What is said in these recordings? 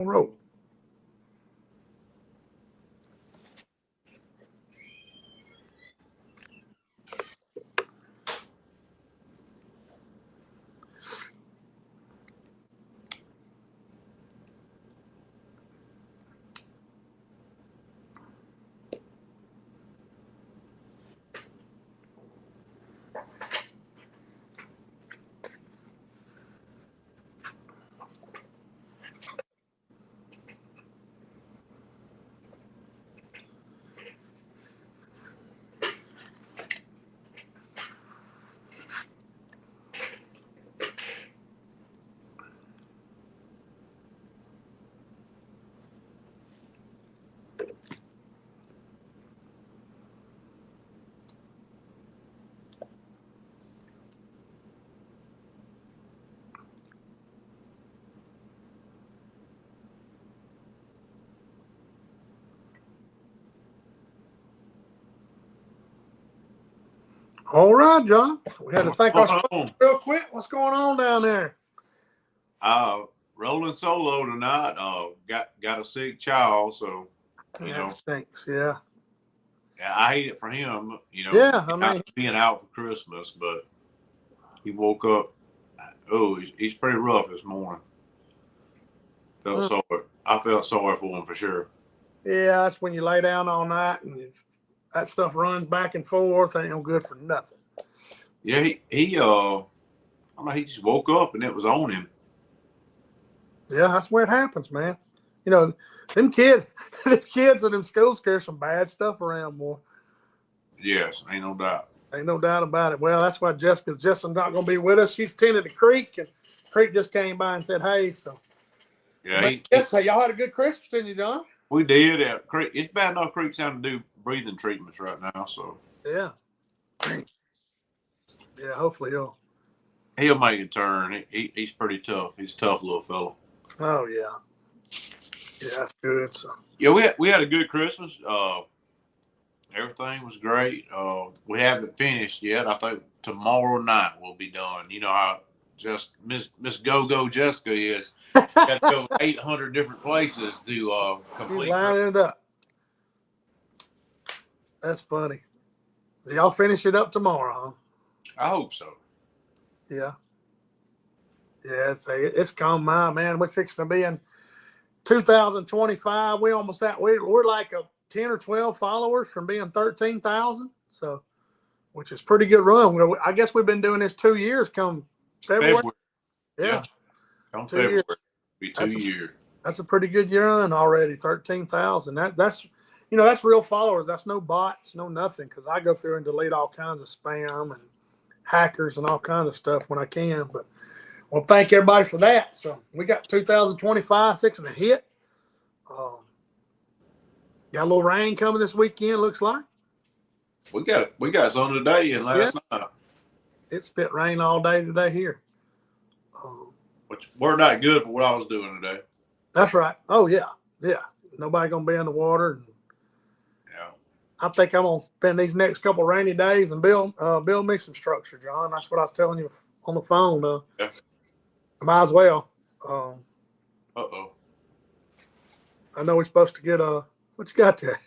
Roll. All right, John. We had to thank our sponsor real quick. What's going on down there? Rolling solo tonight. Got a sick child, so that stinks. Yeah. Yeah, I hate it for him. Yeah, I mean, being out for Christmas, but he woke up. Oh, he's pretty rough this morning. I felt sorry for him for sure. Yeah, that's when you lay down all night and that stuff runs back and forth. Ain't no good for nothing. Yeah, he just woke up and it was on him. Yeah, that's where it happens, man. Them kids in them schools carry some bad stuff around, boy. Yes, ain't no doubt. Ain't no doubt about it. Well, that's why Justin's not going to be with us. She's tended the creek, and Creek just came by and said, hey, so. Yeah. Y'all had a good Christmas, didn't you, John? We did. Creek. It's bad enough Creek's having to do breathing treatments right now, so. Yeah. Yeah, hopefully he'll make a turn. He's pretty tough. He's a tough little fellow. Oh, yeah. Yeah, that's good. So. Yeah, we had a good Christmas. Everything was great. We haven't finished yet. I think tomorrow night we'll be done. You know how just Miss Go Jessica is. Got to go 800 different places to complete. You line it up. That's funny. So y'all finish it up tomorrow, huh? I hope so. Yeah. Yeah, it's come, man. We're fixing to be in 2025. We almost at we're like a 10 or 12 followers from being 13,000. So, which is pretty good run. I guess we've been doing this 2 years. Come February. Yeah. Come February. Be 2 years. That's a pretty good run already. 13,000. That's that's real followers. That's no bots, no nothing. Because I go through and delete all kinds of spam and hackers and all kinds of stuff when I can. But well, thank everybody for that. So we got 2025 fixing to hit. Got a little rain coming this weekend, looks like. We got some today and last night. It spit rain all day today here. Which we're not good for what I was doing today. That's right. Oh yeah. Nobody gonna be in the water. Yeah. I think I'm gonna spend these next couple rainy days and build me some structure, John. That's what I was telling you on the phone. Yeah. I might as well. I know we're supposed to get what you got there?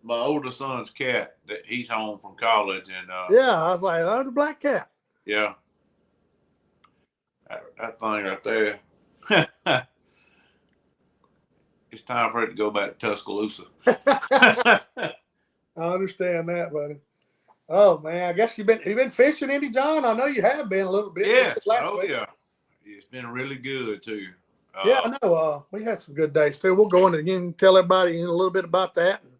My oldest son's cat. He's home from college, and yeah, I was like, oh, the black cat. Yeah, that thing right there. It's time for it to go back to Tuscaloosa. I understand that, buddy. Oh man, I guess you've been fishing, Andy John. I know you have been a little bit. Yes. Yeah. It's been really good too. Yeah, I know. We had some good days too. We'll go in again and tell everybody a little bit about that, and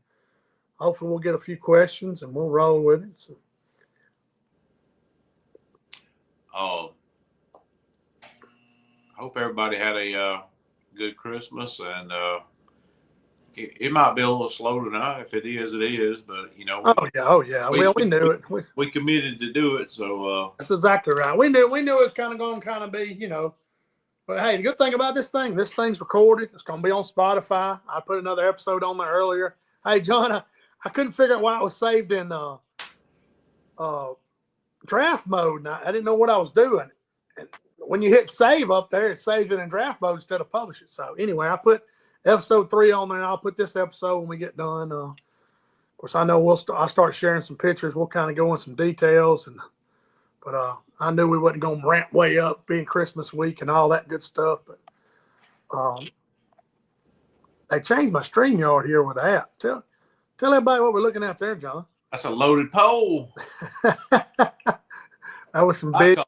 hopefully we'll get a few questions and we'll roll with it. So. Hope everybody had a good Christmas, and it might be a little slow tonight. If it is, it is. But Oh yeah. We knew it. We committed to do it, so that's exactly right. We knew it was kind of going to kind of be, But hey, the good thing about this thing's recorded. It's going to be on Spotify. I put another episode on there earlier. Hey, John, I couldn't figure out why it was saved in draft mode, and I didn't know what I was doing. And when you hit save up there, it saves it in draft mode instead of publish it. So anyway, I put episode 3 on there, and I'll put this episode when we get done. Of course, I know I'll start sharing some pictures. We'll kind of go in some details, but I knew we wasn't going to ramp way up being Christmas week and all that good stuff. But they changed my StreamYard here with the app. Tell everybody what we're looking at there, John. That's a loaded pole. That was some big.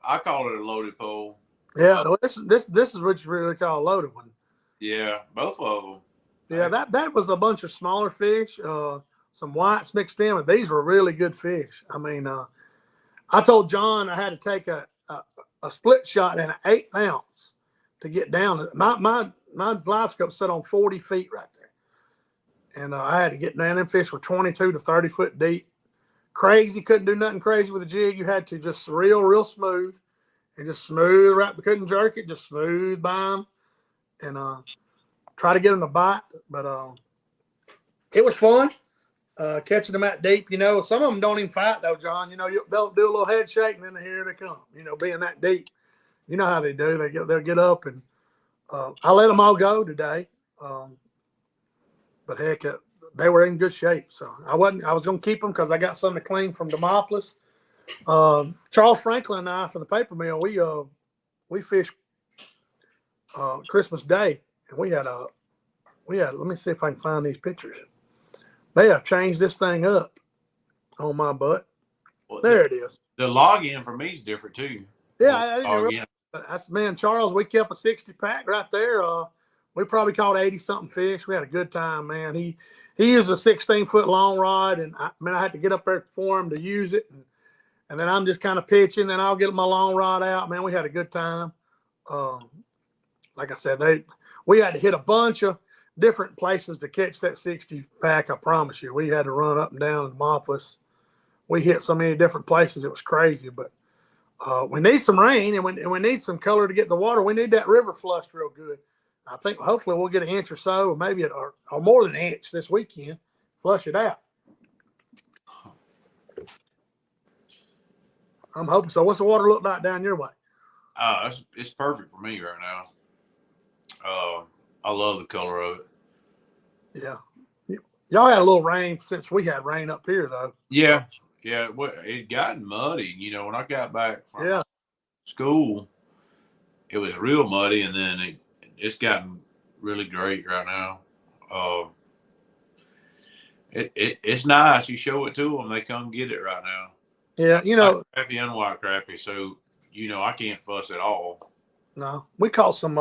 I call it a loaded pole. Yeah, this is what you really call a loaded one. Yeah, both of them. Yeah, that was a bunch of smaller fish, some whites mixed in, but these were really good fish. I mean, I told John I had to take a split shot and an 1/8 ounce to get down. My live scope set on 40 feet right there, and I had to get down. Them fish were 22 to 30 foot deep. Crazy, couldn't do nothing crazy with the jig. You had to just real smooth, and just smooth right. We couldn't jerk it, just smooth by them, and try to get them to bite. But it was fun catching them that deep. You know, some of them don't even fight though, John. You know, they'll do a little head shake, and then here they come. You know, being that deep, you know how they do. They'll get up, and I let them all go today. But heck, they were in good shape. So I was going to keep them because I got some to clean from Demopolis. Charles Franklin and I from the paper mill, we fished Christmas Day, and we had let me see if I can find these pictures. They have changed this thing up on my butt. Well, there it is. The login for me is different too. Yeah, man, Charles, we kept a 60 pack right there. We probably caught 80 something fish. We had a good time, man. He used a 16-foot long rod, and I had to get up there for him to use it, and then I'm just kind of pitching, and I'll get my long rod out. Man, we had a good time. Like I said, we had to hit a bunch of different places to catch that 60 pack. I promise you, we had to run up and down in Demopolis. We hit so many different places, it was crazy. But we need some rain, and we need some color to get the water. We need that river flushed real good. I think hopefully we'll get an inch or so, or maybe or more than an inch this weekend. Flush it out. I'm hoping so. What's the water look like down your way? It's perfect for me right now. I love the color of it. Yeah. Y'all had a little rain since we had rain up here, though. Yeah. Well, it got muddy. You know, when I got back from school, it was real muddy, and then it's gotten really great right now. It's nice. You show it to them, they come get it right now. Yeah, you know, crappie and white crappie, so you know I can't fuss at all. No, we caught some.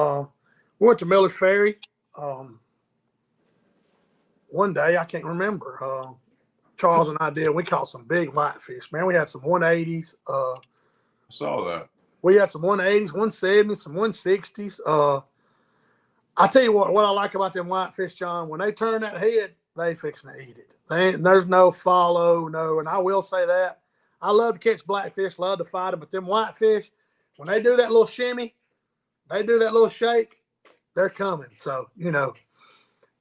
We went to Miller's Ferry. One day I can't remember. Charles and I did. We caught some big whitefish. Man, we had some 180s. I saw that. We had some 180s, 170s, some 160s. I tell you what I like about them whitefish, John, when they turn that head, they fixing to eat it. There's no follow, no. And I will say that. I love to catch blackfish, love to fight them, but them whitefish, when they do that little shimmy, they do that little shake, they're coming. So, you know,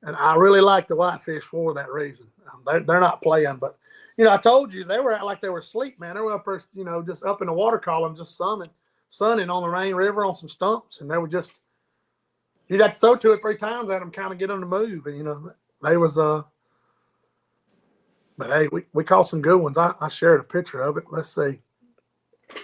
and I really like the whitefish for that reason. They're not playing, but, you know, I told you, they were out like they were asleep, man. They were up there, you know, just up in the water column, just sunning on the Rain River on some stumps, and they were just, you'd have to throw 2 or 3 times at them, kind of get them to move. And, you know, they was, but hey, we caught some good ones. I shared a picture of it. Let's see.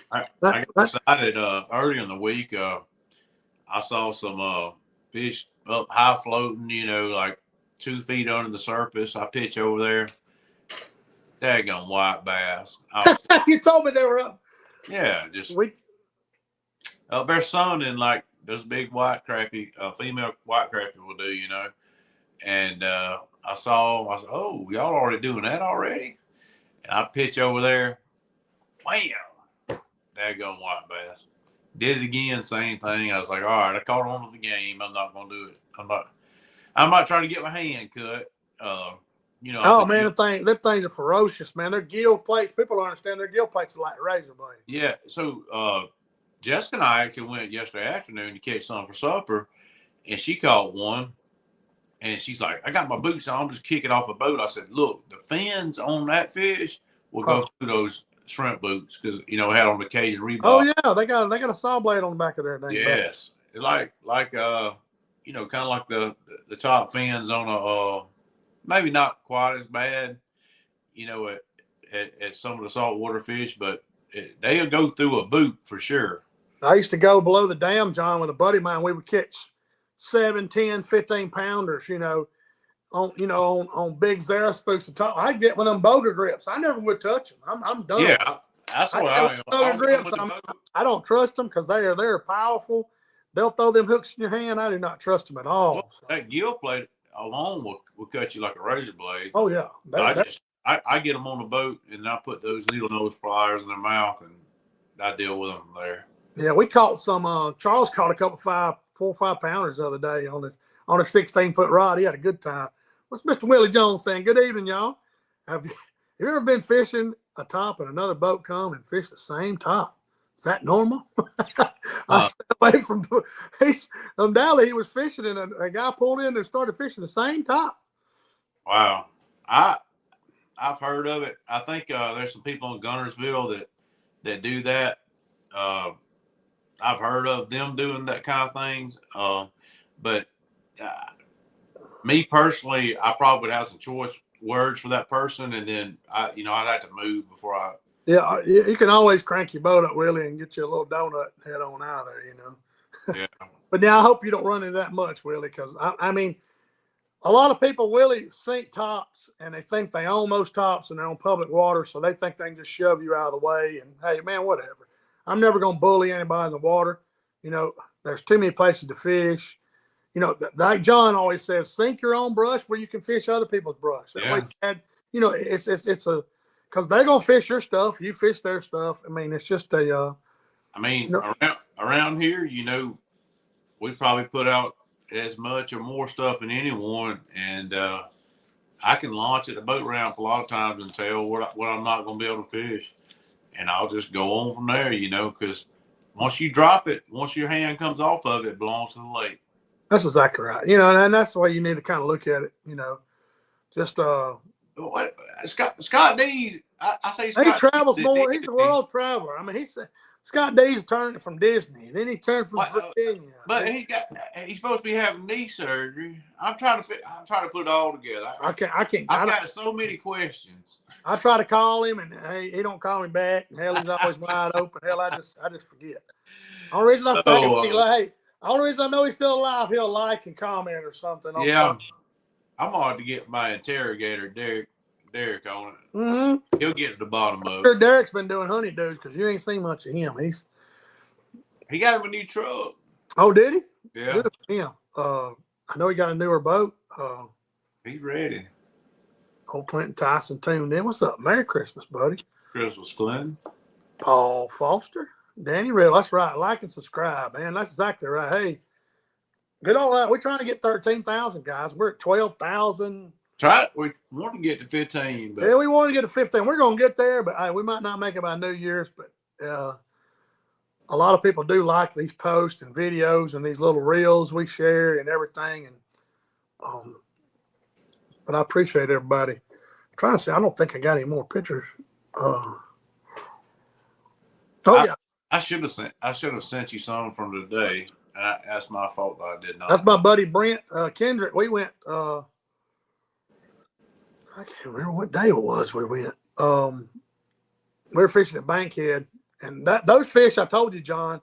I got excited early in the week. I saw some fish up high floating, you know, like 2 feet under the surface. I pitch over there. Daggone white bass. You told me they were up. Yeah, just up there sunning like those big white crappie, female white crappie will do, you know. And I said, oh, y'all already doing that already? And I pitch over there. Wham! Daggone white bass. Did it again, same thing. I was like, all right, I caught on to the game. I'm not gonna do it. I'm not trying to get my hand cut. You know. Oh man, them things are ferocious, man. Their gill plates. People don't understand their gill plates are like razor blades. Yeah. So Jessica and I actually went yesterday afternoon to catch some for supper, and she caught one. And she's like, I got my boots on. I'm just kicking off a boat. I said, look, the fins on that fish will go through those shrimp boots because we had on the cage rebar. Oh yeah, they got a saw blade on the back of their dang boat. Yes, like kind of like the top fins on a maybe not quite as bad, at some of the saltwater fish, but they'll go through a boot for sure. I used to go below the dam, John, with a buddy of mine. We would catch 7, 10, 15 pounders, on big Zara spooks and top. I'd get one of them boga grips. I never would touch them. I'm done. Yeah, that's what I am. Boga grips. I don't trust them because they're powerful. They'll throw them hooks in your hand. I do not trust them at all. Well, that gill plate alone will cut you like a razor blade. Oh yeah. I get them on the boat and I put those needle nose pliers in their mouth and I deal with them there. Yeah, we caught some. Charles caught a couple 4 or 5 pounders the other day on a 16-foot rod. He had a good time. What's Mr. Willie Jones saying? Good evening, y'all. Have you ever been fishing a top and another boat come and fish the same top? Is that normal? I stayed away from. Undoubtedly, he was fishing and a guy pulled in and started fishing the same top. Wow, I've heard of it. I think there's some people in Gunnersville that do that. I've heard of them doing that kind of things. But me personally, I probably would have some choice words for that person, and then I'd have to move before I. Yeah, you can always crank your boat up, Willie, and get you a little donut and head on out of there, Yeah. But now I hope you don't run into that much, Willie, because I mean, a lot of people, Willie, sink tops, and they think they own those tops, and they're on public water, so they think they can just shove you out of the way. And hey, man, whatever. I'm never going to bully anybody in the water. There's too many places to fish. Like John always says, sink your own brush where you can fish other people's brush. That way, it's a because they're gonna fish your stuff, you fish their stuff. I mean, it's just a. Around here, we probably put out as much or more stuff than anyone, and I can launch at the boat ramp a lot of times and tell what I'm not going to be able to fish, and I'll just go on from there, because once you drop it, once your hand comes off of it, it belongs to the lake. That's exactly right. And that's the way you need to kind of look at it. Just Scott Dees. I say Scott he travels Dees, more. He's a world traveler. I mean, Scott Dees turned from Disney. Then he turned from Virginia. But he's supposed to be having knee surgery. I'm trying to put it all together. I can't. I've got so many questions. I try to call him, and hey, he don't call me back. And hell, he's always wide open. Hell, I just forget. Only reason I say hey, only reason I know he's still alive, he'll like and comment or something. Yeah, I'm going to get my interrogator, Derek, on it. Mm-hmm. He'll get to the bottom of it. Sure, Derek's been doing honeydews because you ain't seen much of him. He got him a new truck. Oh, did he? Yeah. Good for him. I know he got a newer boat. He's ready. Old Clinton Tyson tuned in. What's up? Merry Christmas, buddy. Christmas, Clinton. Paul Foster. Danny Riddle. That's right. Like and subscribe, man. That's exactly right. Hey, good all right. We're trying to get 13,000, guys. We're at 12,000. We want to get to 15. But yeah, we want to get to 15. We're going to get there, but we might not make it by New Year's. But a lot of people do like these posts and videos and these little reels we share and everything. And but I appreciate everybody. I'm trying to see. I don't think I got any more pictures. Yeah. I should have sent you some from today. And that's my fault that I did not. That's my buddy Brent Kendrick. We went. I can't remember what day it was. We went. We were fishing at Bankhead, and those fish I told you, John,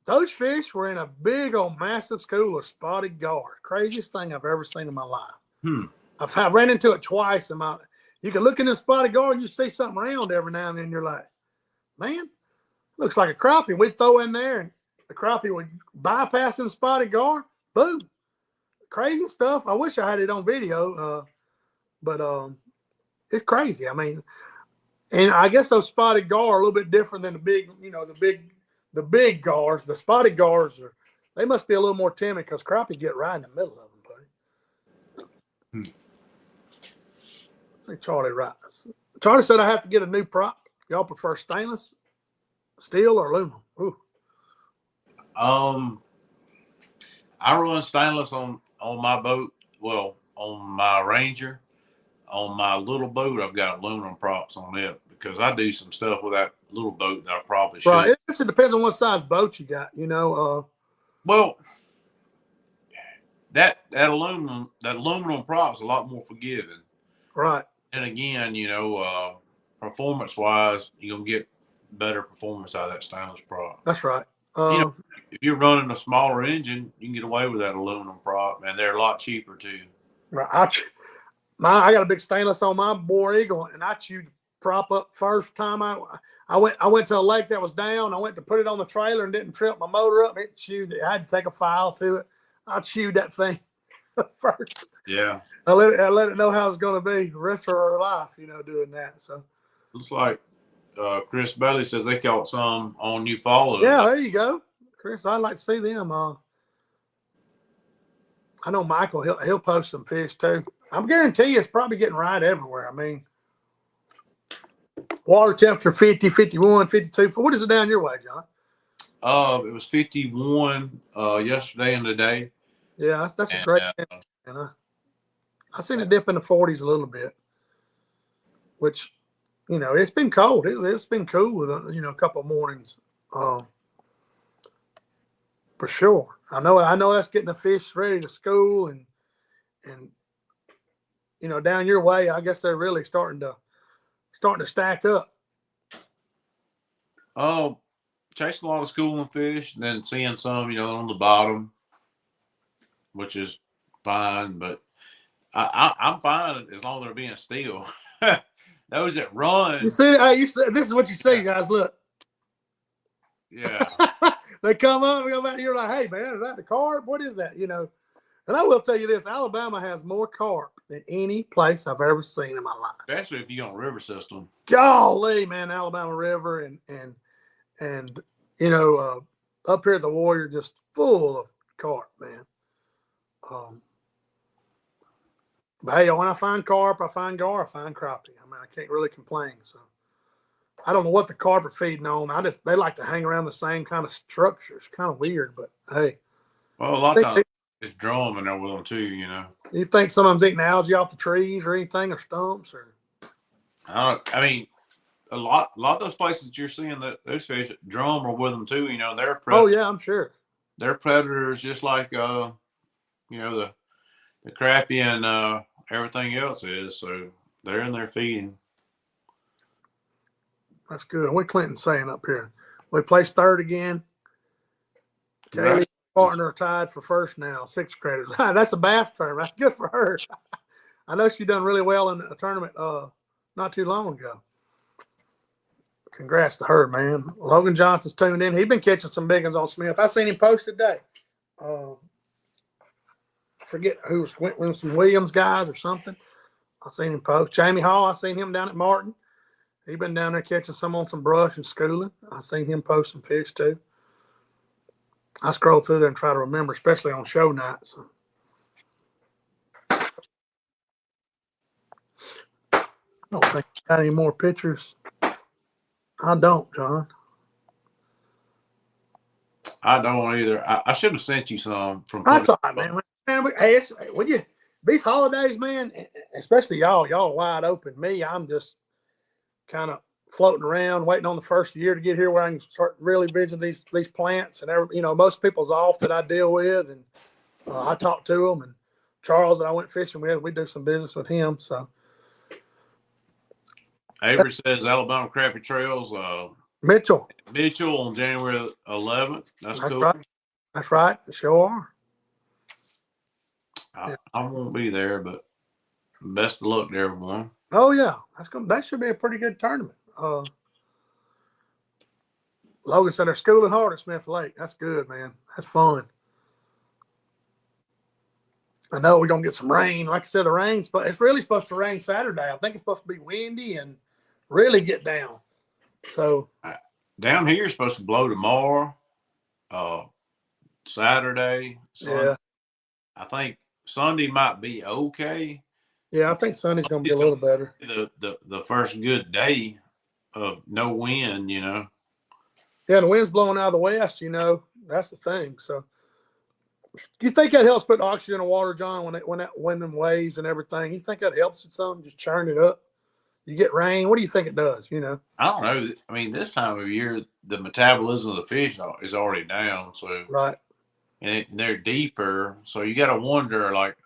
those fish were in a big old massive school of spotted gar. Craziest thing I've ever seen in my life. I've ran into it twice. You can look in the spotted gar and you see something round every now and then. You're like, man, looks like a crappie. We'd throw in there and the crappie would bypass the spotted gar. Boom. Crazy stuff. I wish I had it on video. But it's crazy. I mean, and I guess those spotted gar are a little bit different than the big gars. The spotted gars they must be a little more timid because crappie get right in the middle of them, buddy. I think Charlie right. Charlie said I have to get a new prop. Y'all prefer stainless, steel, or aluminum? Ooh. I run stainless on my boat. Well, on my Ranger. On my little boat, I've got aluminum props on it because I do some stuff with that little boat that I probably should. Right. It depends on what size boat you got. Well, that aluminum prop is a lot more forgiving. Right. And again, performance wise, you're gonna get better performance out of that stainless prop. That's right. If you're running a smaller engine, you can get away with that aluminum prop, and they're a lot cheaper too. Right. I got a big stainless on my War Eagle, and I chewed the prop up first time I went to a lake that was down. I went to put it on the trailer and didn't trip my motor up. It chewed it. I had to take a file to it. I chewed that thing first. Yeah. I let it know how it's going to be the rest of our life, doing that. So looks like Chris Bailey says they caught some on New Follow. Yeah, there you go, Chris. I'd like to see them. I know Michael. He'll post some fish too. I'm guarantee you it's probably getting right everywhere. I mean, water temperature 50, 51, 52. What is it down your way, John? It was 51 yesterday and today. Yeah, that's a great. And I seen it dip in the 40s a little bit, which, it's been cold. It's been cool with a couple of mornings, for sure. I know that's getting the fish ready to school and down your way. I guess they're really starting to stack up. Oh, chasing a lot of schooling fish, and then seeing some, on the bottom, which is fine. But I'm fine as long as they're being still. Those that run. You see, this is what you see, guys. Look. Yeah. They come up and go back. You're like, hey, man, is that the carp? What is that? And I will tell you this: Alabama has more carp than any place I've ever seen in my life. Especially if you're on a river system. Golly, man, Alabama River and up here at the Warrior, just full of carp, man. But hey, when I find carp, I find gar, I find crappie. I mean, I can't really complain. So I don't know what the carp are feeding on. They like to hang around the same kind of structure. It's kind of weird, but hey. Well, a lot of times it's drum in there with them too, You think some of them's eating algae off the trees or anything, or stumps, or? I mean, a lot of those places that you're seeing those fish drum are with them too. They're predators. Oh yeah, I'm sure. They're predators, just like the crappie and everything else is. So they're in there feeding. That's good. What Clinton's saying up here? We placed third again. Kaylee's partner are tied for first now, 6 credits. That's a bass term. That's good for her. I know she done really well in a tournament not too long ago. Congrats to her, man. Logan Johnson's tuned in. He's been catching some big ones on Smith. I seen him post today. I forget who was some Williams guys or something. I seen him post. Jamie Hall, I seen him down at Martin. He been down there catching some on some brush and schooling. I seen him post some fish too. I scroll through there and try to remember, especially on show nights. I don't think I got any more pictures. I don't, John. I don't either. I should have sent you some from. That's all right, man. Hey, these holidays, man, especially y'all wide open. Me, I'm just kind of floating around, waiting on the first of the year to get here where I can start really visiting these plants. And most people's off that I deal with, and I talk to them. And Charles that I went fishing with, we do some business with him. So Avery says Alabama Crappie Trails. Mitchell on January 11th. That's cool. Right. That's right. They sure are. I won't be there, but best of luck to everyone. Oh yeah, that should be a pretty good tournament. Logan said they're schooling hard at Smith Lake. That's good, man. That's fun. I know we're gonna get some rain. Like I said, the rain's but it's really supposed to rain Saturday. I think it's supposed to be windy and really get down. So down here is supposed to blow tomorrow, Saturday, Sunday. Yeah. I think Sunday might be okay. Yeah, I think Sunday's gonna be a little better. The first good day of no wind, Yeah, the wind's blowing out of the west. That's the thing. So, you think that helps put oxygen in the water, John? When them waves and everything, you think that helps it some? Just churn it up. You get rain. What do you think it does? You know? I don't know. I mean, this time of year, the metabolism of the fish is already down. So, Right. and they're deeper. So you got to wonder, like,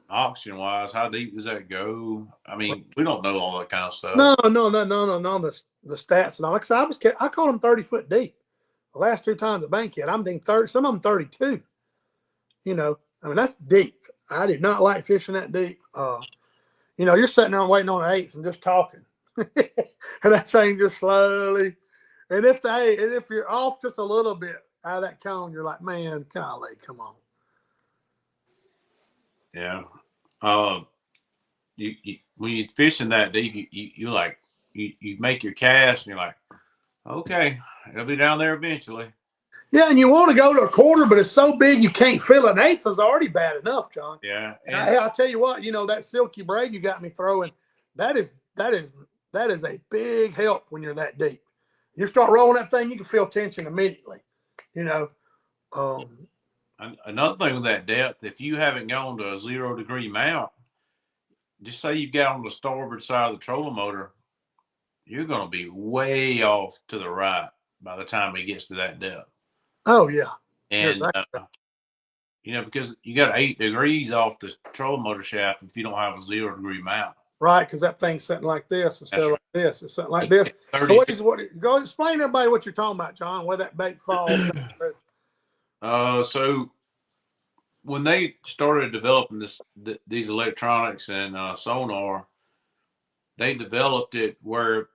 oxygen wise, how deep does that go? I mean, we don't know all that kind of stuff. No. The stats and all. Like I said, I caught them 30 foot deep. The last 2 times at Bankhead, I'm thinking 30. Some of them 32. You know, I mean that's deep. I did not like fishing that deep. You know, you're sitting there and waiting on the eights and just talking, and that thing just slowly. And if you're off just a little bit out of that cone, you're like, man, golly, come on. Yeah. You when you're fishing that deep, you like you make your cast and you're like, okay, it'll be down there eventually. Yeah, and you want to go to a quarter, but it's so big you can't fill it. An eighth is already bad enough, John. Yeah. And I'll tell you what, you know, that silky braid you got me throwing, that is a big help when you're that deep. You start rolling that thing, you can feel tension immediately. You know. Another thing with that depth, if you haven't gone to a 0 degree mount, just say you've got on the starboard side of the trolling motor, you're going to be way off to the right by the time it gets to that depth. Oh yeah. And you know, because you got 8 degrees off the trolling motor shaft if you don't have a 0 degree mount. Right, because that thing's sitting like this instead of like this. It's something like this. 30 So go explain to everybody what you're talking about, John, where that bait falls. So when they started developing these electronics and sonar, they developed it where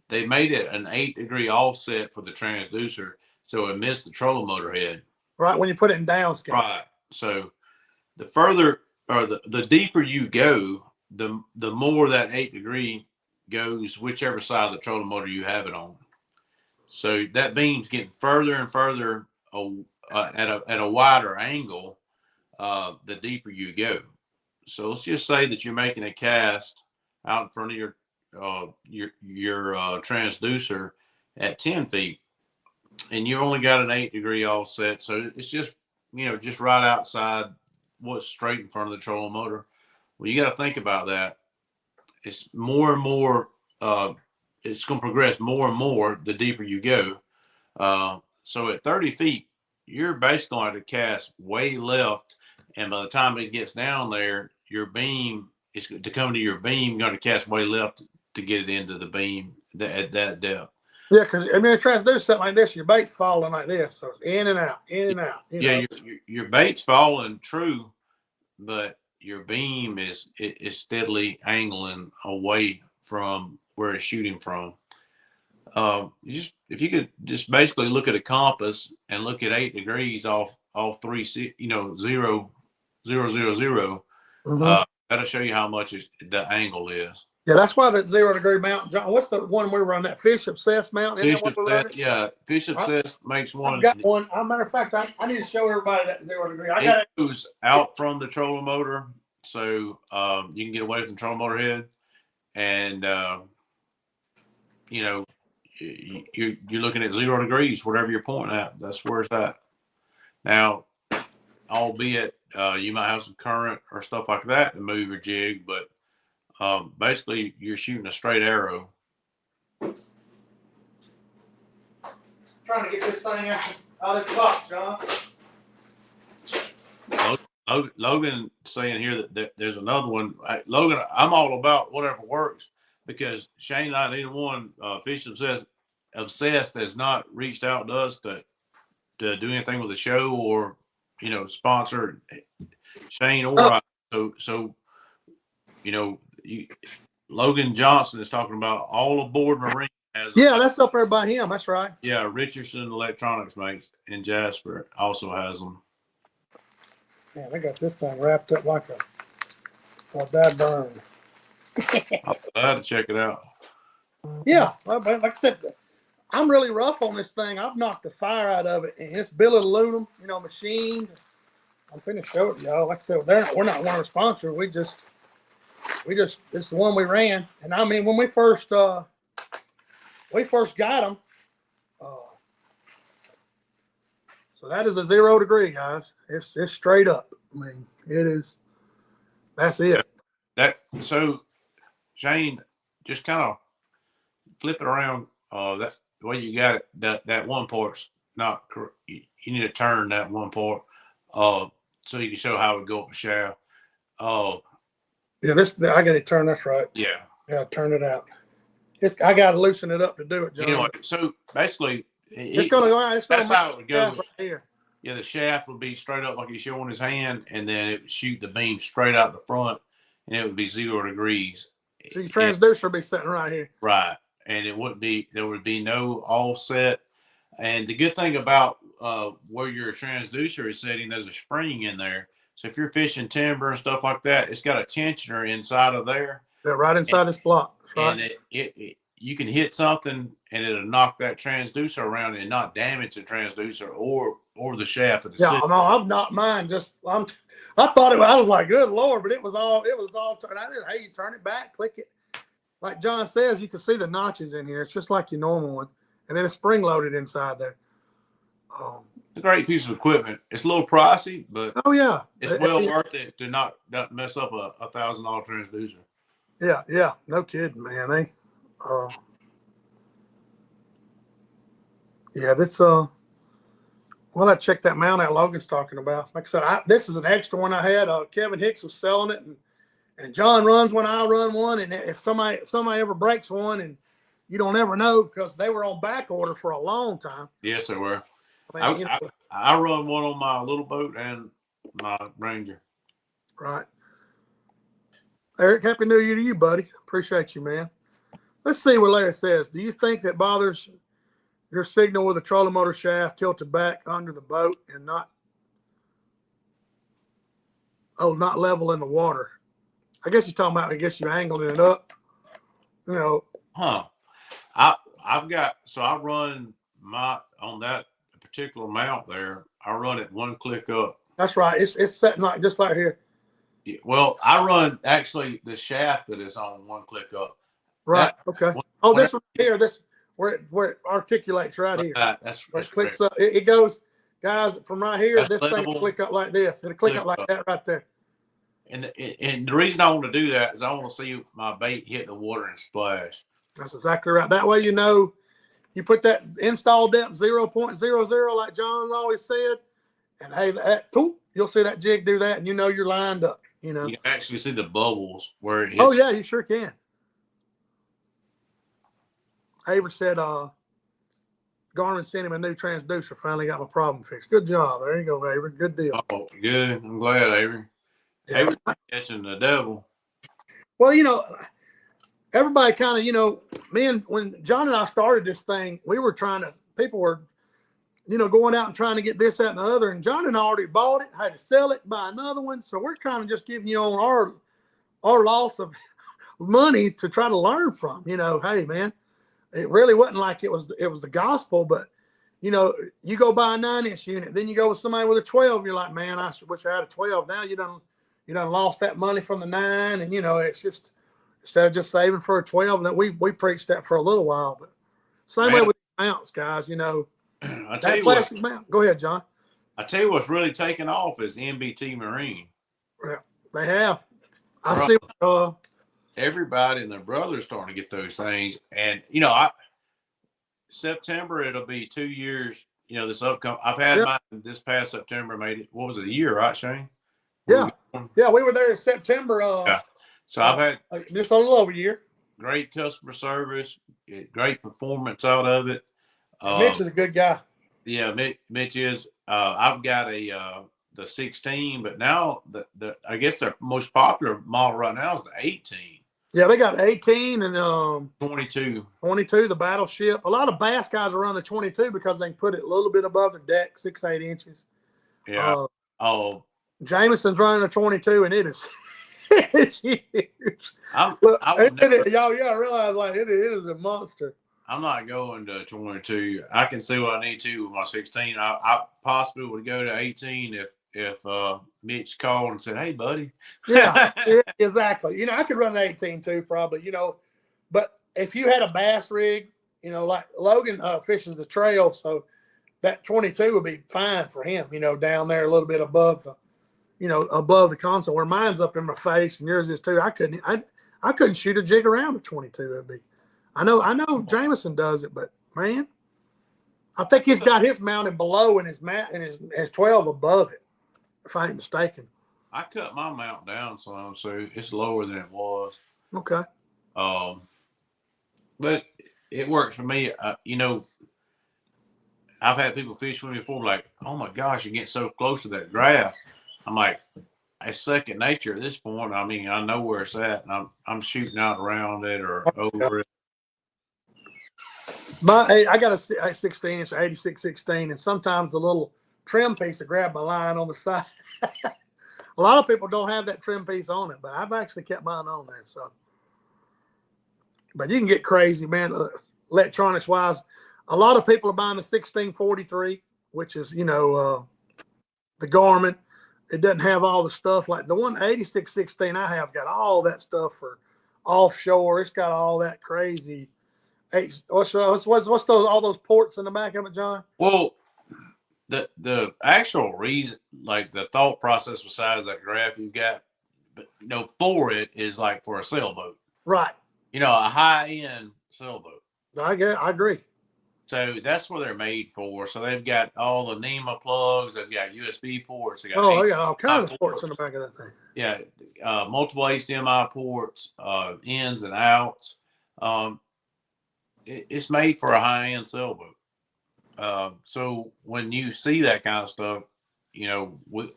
they made it an 8 degree offset for the transducer, so it missed the trolling motor head. Right, when you put it in downscaling. Right. So the further or the deeper you go, the more that 8 degree goes whichever side of the trolling motor you have it on. So that beam's getting further and further at a wider angle the deeper you go. So let's just say that you're making a cast out in front of your transducer at 10 feet, and you only got an 8 degree offset. So it's just, you know, just right outside what's straight in front of the trolling motor. Well, you got to think about that. It's more and more, it's going to progress more and more the deeper you go. So at 30 feet, you're basically going to cast way left. And by the time it gets down there, your beam is to come to your beam, going to cast way left to get it into the beam at that depth. Yeah, because I mean, trying to do something like this, your bait's falling like this, so it's in and out, in and out. Your bait's falling true, but your beam is steadily angling away from where it's shooting from. If you could just basically look at a compass and look at 8 degrees off 3, you know, 0, 0, 0, 0, that'll show you how much the angle is. Yeah, that's why that 0 degree mount. John, what's the one we run? That Fish Obsessed mount? Fish Obsessed makes one. I've got one. As a matter of fact, I need to show everybody that 0 degree. It goes out from the trolling motor, so you can get away from the trolling motor head, and you know, you're looking at 0 degrees, whatever you're pointing at. That's where it's at. Now, albeit you might have some current or stuff like that to move your jig, but basically you're shooting a straight arrow. Trying to get this thing out of the box, John. Logan saying here that there's another one. Logan, I'm all about whatever works, because Shane and I, neither one, Fish Obsessed has not reached out to us to do anything with the show or, you know, sponsor Shane or I. So you know, Logan Johnson is talking about All Aboard Marine. That's up there by him. That's right. Yeah, Richardson Electronics makes in Jasper also has them. Man, they got this thing wrapped up like a bad burn. I had to check it out. Yeah, like I said, I'm really rough on this thing. I've knocked the fire out of it, and it's billet aluminum, you know, machined. I'm finna show it to y'all. Like I said, we're not one of the sponsors. We just it's the one we ran. And I mean, when we first got them, so that is a 0 degree, guys. It's straight up. I mean, it is. That's it. So Shane, just kind of flip it around. That the way you got it, that one part's not correct. You need to turn that one part, so you can show how it would go up the shaft. Yeah, I got to turn this right. Yeah. Yeah, turn it out. I got to loosen it up to do it, John. Anyway, so basically, it's going to go out. That's how it would go. Right here. Yeah, the shaft would be straight up like he's showing his hand, and then it would shoot the beam straight out the front, and it would be 0 degrees. So your transducer would be sitting right here. Right, and there would be no offset. And the good thing about where your transducer is sitting, there's a spring in there. So if you're fishing timber and stuff like that, it's got a tensioner inside of there. Yeah, right inside this block. Right. And you can hit something and it'll knock that transducer around and not damage the transducer or the shaft of the system. No, I've knocked mine. I thought I was like, good Lord, but it was all turned. I did. Hey, you turn it back, click it. Like John says, you can see the notches in here. It's just like your normal one, and then it's spring loaded inside there. It's a great piece of equipment. It's a little pricey, but it's well worth it to not mess up a $1,000 transducer. Yeah, no kidding, man. Well, I checked that mount out Logan's talking about. Like I said, this is an extra one I had. Kevin Hicks was selling it, and John runs one, I run one, and if somebody ever breaks one, and you don't ever know because they were on back order for a long time. Yes, they were. I run one on my little boat and my Ranger. Right. Eric, Happy New Year to you, buddy. Appreciate you, man. Let's see what Larry says. Do you think that bothers your signal with a trolling motor shaft tilted back under the boat and not level in the water? I guess you're talking about, you're angling it up. Huh. I run on that particular mount there, I run it one click up. That's right. It's setting like just like here. Yeah, well, I run actually the shaft that is on one click up. Right. Okay. This one here, this where it articulates right here. That's where it clicks up. It goes, guys, from right here. This thing will click up like this. It'll click up like that right there. And the reason I want to do that is I want to see my bait hit the water and splash. That's exactly right. That way, you put that install depth 0.00 like John always said, and hey, you'll see that jig do that, and you're lined up. You can actually see the bubbles where it hits. Oh yeah, you sure can. Aver said, Garmin sent him a new transducer. Finally got my problem fixed. Good job. There you go, Aver. Good deal. Oh, good. I'm glad, Aver. Yeah. Aver catching the devil. Well, everybody kind of, when John and I started this thing, we were people were, going out and trying to get this, that, and the other. And John and I already bought it, had to sell it, buy another one. So we're kind of just giving you on our loss of money to try to learn from. Hey, man, it really wasn't like it was the gospel, but you go buy a 9-inch unit, then you go with somebody with a 12. You're like, man, I wish I had a 12. Now you done lost that money from the 9, and it's just instead of just saving for a 12. That we preached that for a little while, but same way with mounts, guys. That plastic mount. Go ahead, John. I tell you what's really taken off is MBT Marine. Yeah, they have. I see. Everybody and their brothers starting to get those things, and September it'll be 2 years. This upcoming. I've had mine this past September. Made it. What was it? A year, right, Shane? Yeah, we were there in September. Yeah. So I've had just a little over a year. Great customer service, great performance out of it. Mitch is a good guy. Yeah, Mitch is. I've got the 16, but now I guess their most popular model right now is the 18. Yeah, they got 18 and 22. 22, the Battleship. A lot of bass guys are on the 22 because they can put it a little bit above their deck, 6-8 inches. Yeah. Jameson's running a 22, and it is it's huge. Y'all realize like it is a monster. I'm not going to 22. I can see what I need to with my 16. I possibly would go to 18 if Mitch called and said, "Hey, buddy." Yeah, exactly. I could run an 18 too, probably. But if you had a bass rig, like Logan fishes the trail, so that 22 would be fine for him. Down there a little bit above the, above the console. Where mine's up in my face and yours is too. I I couldn't shoot a jig around with 22. It'd be. I know Jameson does it, but man, I think he's got his mounted below and his 12 above it, if I ain't mistaken. I cut my mount down some, so it's lower than it was. Okay. But it works for me. You know, I've had people fish with me before, like, oh my gosh, you get so close to that graph. I'm like, it's second nature at this point. I mean, I know where it's at, and I'm shooting out around it or over it. I got a 16-inch, 86-16, and sometimes the little trim piece will grab my line on the side. A lot of people don't have that trim piece on it, but I've actually kept mine on there. So, but you can get crazy, man. Electronics wise, a lot of people are buying the 1643, which is the Garmin. It doesn't have all the stuff like the one 8616 I have got all that stuff for offshore. It's got all that crazy. What's those all those ports in the back of it, John? Well, the actual reason, like the thought process besides that graph you've got, but for it is like for a sailboat, right? A high end sailboat. I agree. So that's what they're made for. So they've got all the NEMA plugs. They've got USB ports. They got all kinds of ports in the back of that thing. Yeah, multiple HDMI ports, ins and outs. It's made for a high end sailboat. So when you see that kind of stuff,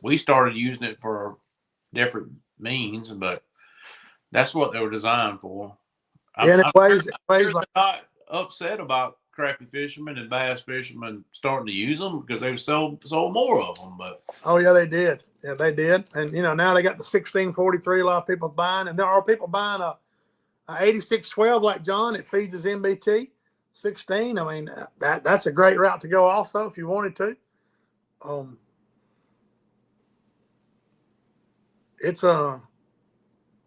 we started using it for different means, but that's what they were designed for. I'm not upset about crappie fishermen and bass fishermen starting to use them because they've sold more of them. But oh yeah, they did. Yeah, they did. And now they got the 1643. A lot of people buying, and there are people buying a 8612 like John. It feeds his MBT 16. I mean, that's a great route to go also if you wanted to. It's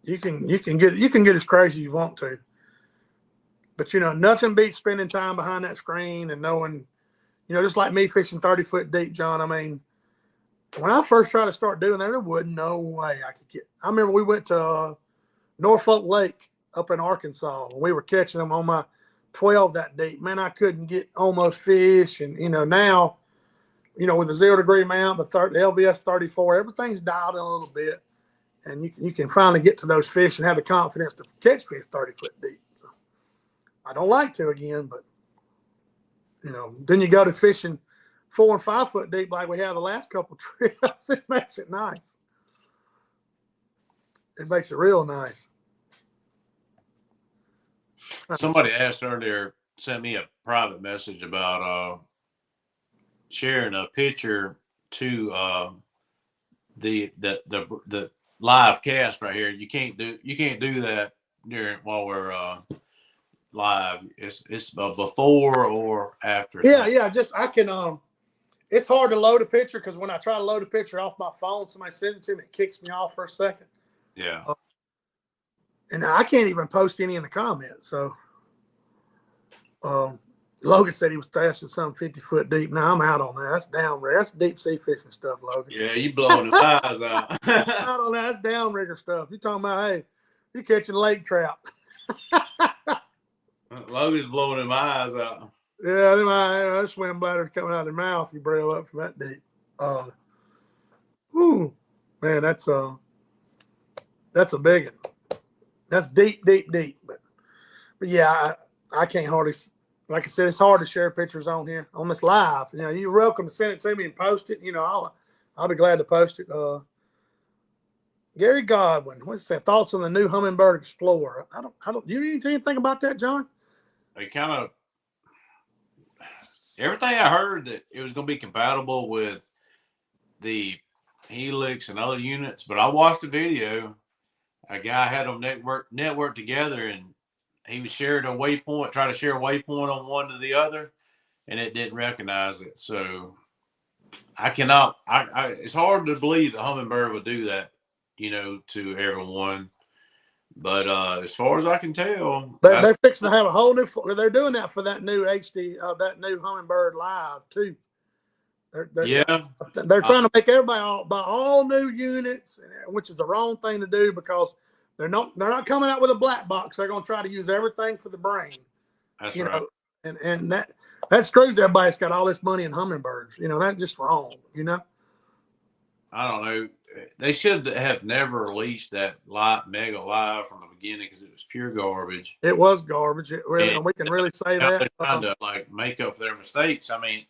you can get as crazy as you want to. But nothing beats spending time behind that screen and knowing, just like me fishing 30 foot deep, John. I mean, when I first tried to start doing that, there wasn't no way I could get. I remember we went to Norfolk Lake up in Arkansas, and we were catching them on my 12 that deep. Man, I couldn't get almost fish. And now, with the 0 degree mount, the LVS 34, everything's dialed in a little bit, and you can finally get to those fish and have the confidence to catch fish 30 foot deep. I don't like to again, but then you go to fishing 4 and 5 foot deep like we have the last couple trips. It makes it nice. It makes it real nice. Somebody asked earlier, sent me a private message about sharing a picture to the live cast right here. You can't do that while we're live. It's before or after. Yeah. I can. It's hard to load a picture because when I try to load a picture off my phone, somebody sends it to me, it kicks me off for a second. Yeah. And I can't even post any in the comments. So Logan said he was casting something 50 foot deep. Now I'm out on that. That's downrigger. That's deep sea fishing stuff, Logan. Yeah, you blowing the eyes out. Out on that. That's downrigger stuff. You're talking about, hey, you're catching lake trout. Logan's blowing them eyes out. Yeah, those swim bladders coming out of their mouth. You braille up from that deep. Man, that's a big one. That's deep. But yeah, I can't hardly. Like I said, it's hard to share pictures on here on this live. You're welcome to send it to me and post it. I'll be glad to post it. Gary Godwin, what's that? Thoughts on the new Humminbird Explorer? I don't. You need anything about that, John? They kind of everything I heard that it was going to be compatible with the Helix and other units, but I watched the video. A guy had them network together, and he was sharing a waypoint, trying to share a waypoint on one to the other, and it didn't recognize it. So I cannot. It's hard to believe that Humminbird would do that, to everyone. But as far as I can tell, they're fixing to have a whole new. They're doing that for that new HD, that new Humminbird Live too. They're trying to make everybody buy all new units, which is the wrong thing to do because They're not coming out with a black box. They're going to try to use everything for the brain. That's you right. know, and that screws everybody that's got all this money in hummingbirds. You know, that's just wrong. You know. I don't know. They should have never released that Mega Live from the beginning because it was pure garbage. It was garbage. We can really say Now that. they're trying to like make up for their mistakes. I mean,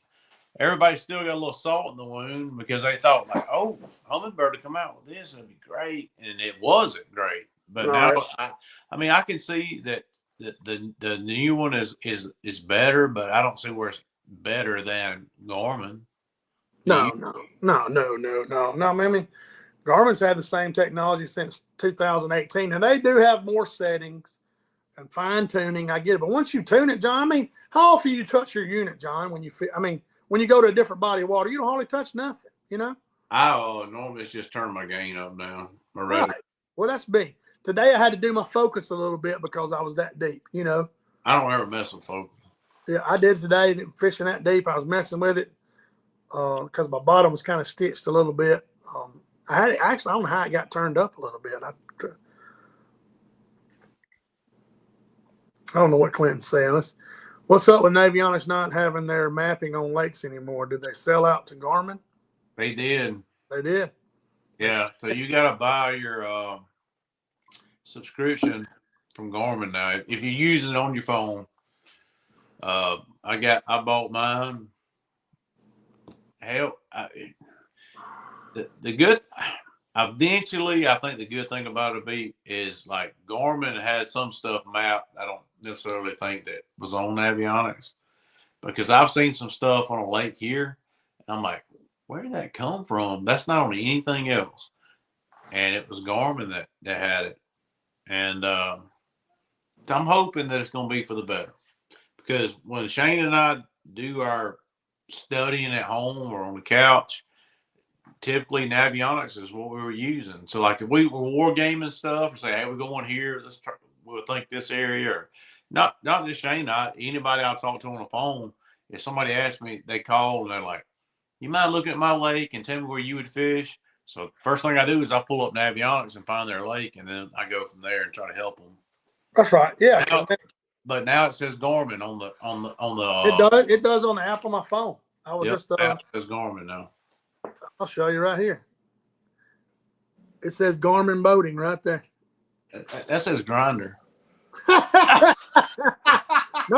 everybody still got a little salt in the wound because they thought like, oh, hummingbird to come out with this, it'd be great, and it wasn't great. But All now, right. I mean, I can see that the new one is better, but I don't see where it's better than Garmin. No. I mean, Garmin's had the same technology since 2018, and they do have more settings and fine tuning. I get it, but once you tune it, John, I mean, how often you touch your unit, John? When you go to a different body of water, you don't hardly touch nothing. You know. I normally just turn my gain up down. Right. Well, that's big. Today I had to do my focus a little bit because I was that deep. You know. I don't ever mess with focus. Yeah, I did today. Fishing that deep, I was messing with it because my bottom was kind of stitched a little bit. I don't know how it got turned up a little bit. I don't know what Clinton's saying. What's up with Navionics not having their mapping on lakes anymore? Did they sell out to Garmin? They did. They did. Yeah. So you got to buy your subscription from Garmin now. If you use it on your phone, I bought mine. Hell, the good. Eventually, I think the good thing about it is like Garmin had some stuff mapped. I don't necessarily think that was on Navionics because I've seen some stuff on a lake here, and I'm like, where did that come from? That's not on anything else, and it was Garmin that had it, and I'm hoping that it's going to be for the better because when Shane and I do our studying at home or on the couch, typically Navionics is what we were using. So like if we were war gaming stuff or say, hey, we're going here, we'll think this area, or not just Shane, anybody I talk to on the phone, if somebody asks me, they call and they're like, you mind looking at my lake and tell me where you would fish? So first thing I do is I pull up Navionics and find their lake, and then I go from there and try to help them. That's right. Yeah. But now it says Garmin on the it does on the app on my phone. I was just it says Garmin now. I'll show you right here. It says Garmin boating right there. That says grinder. No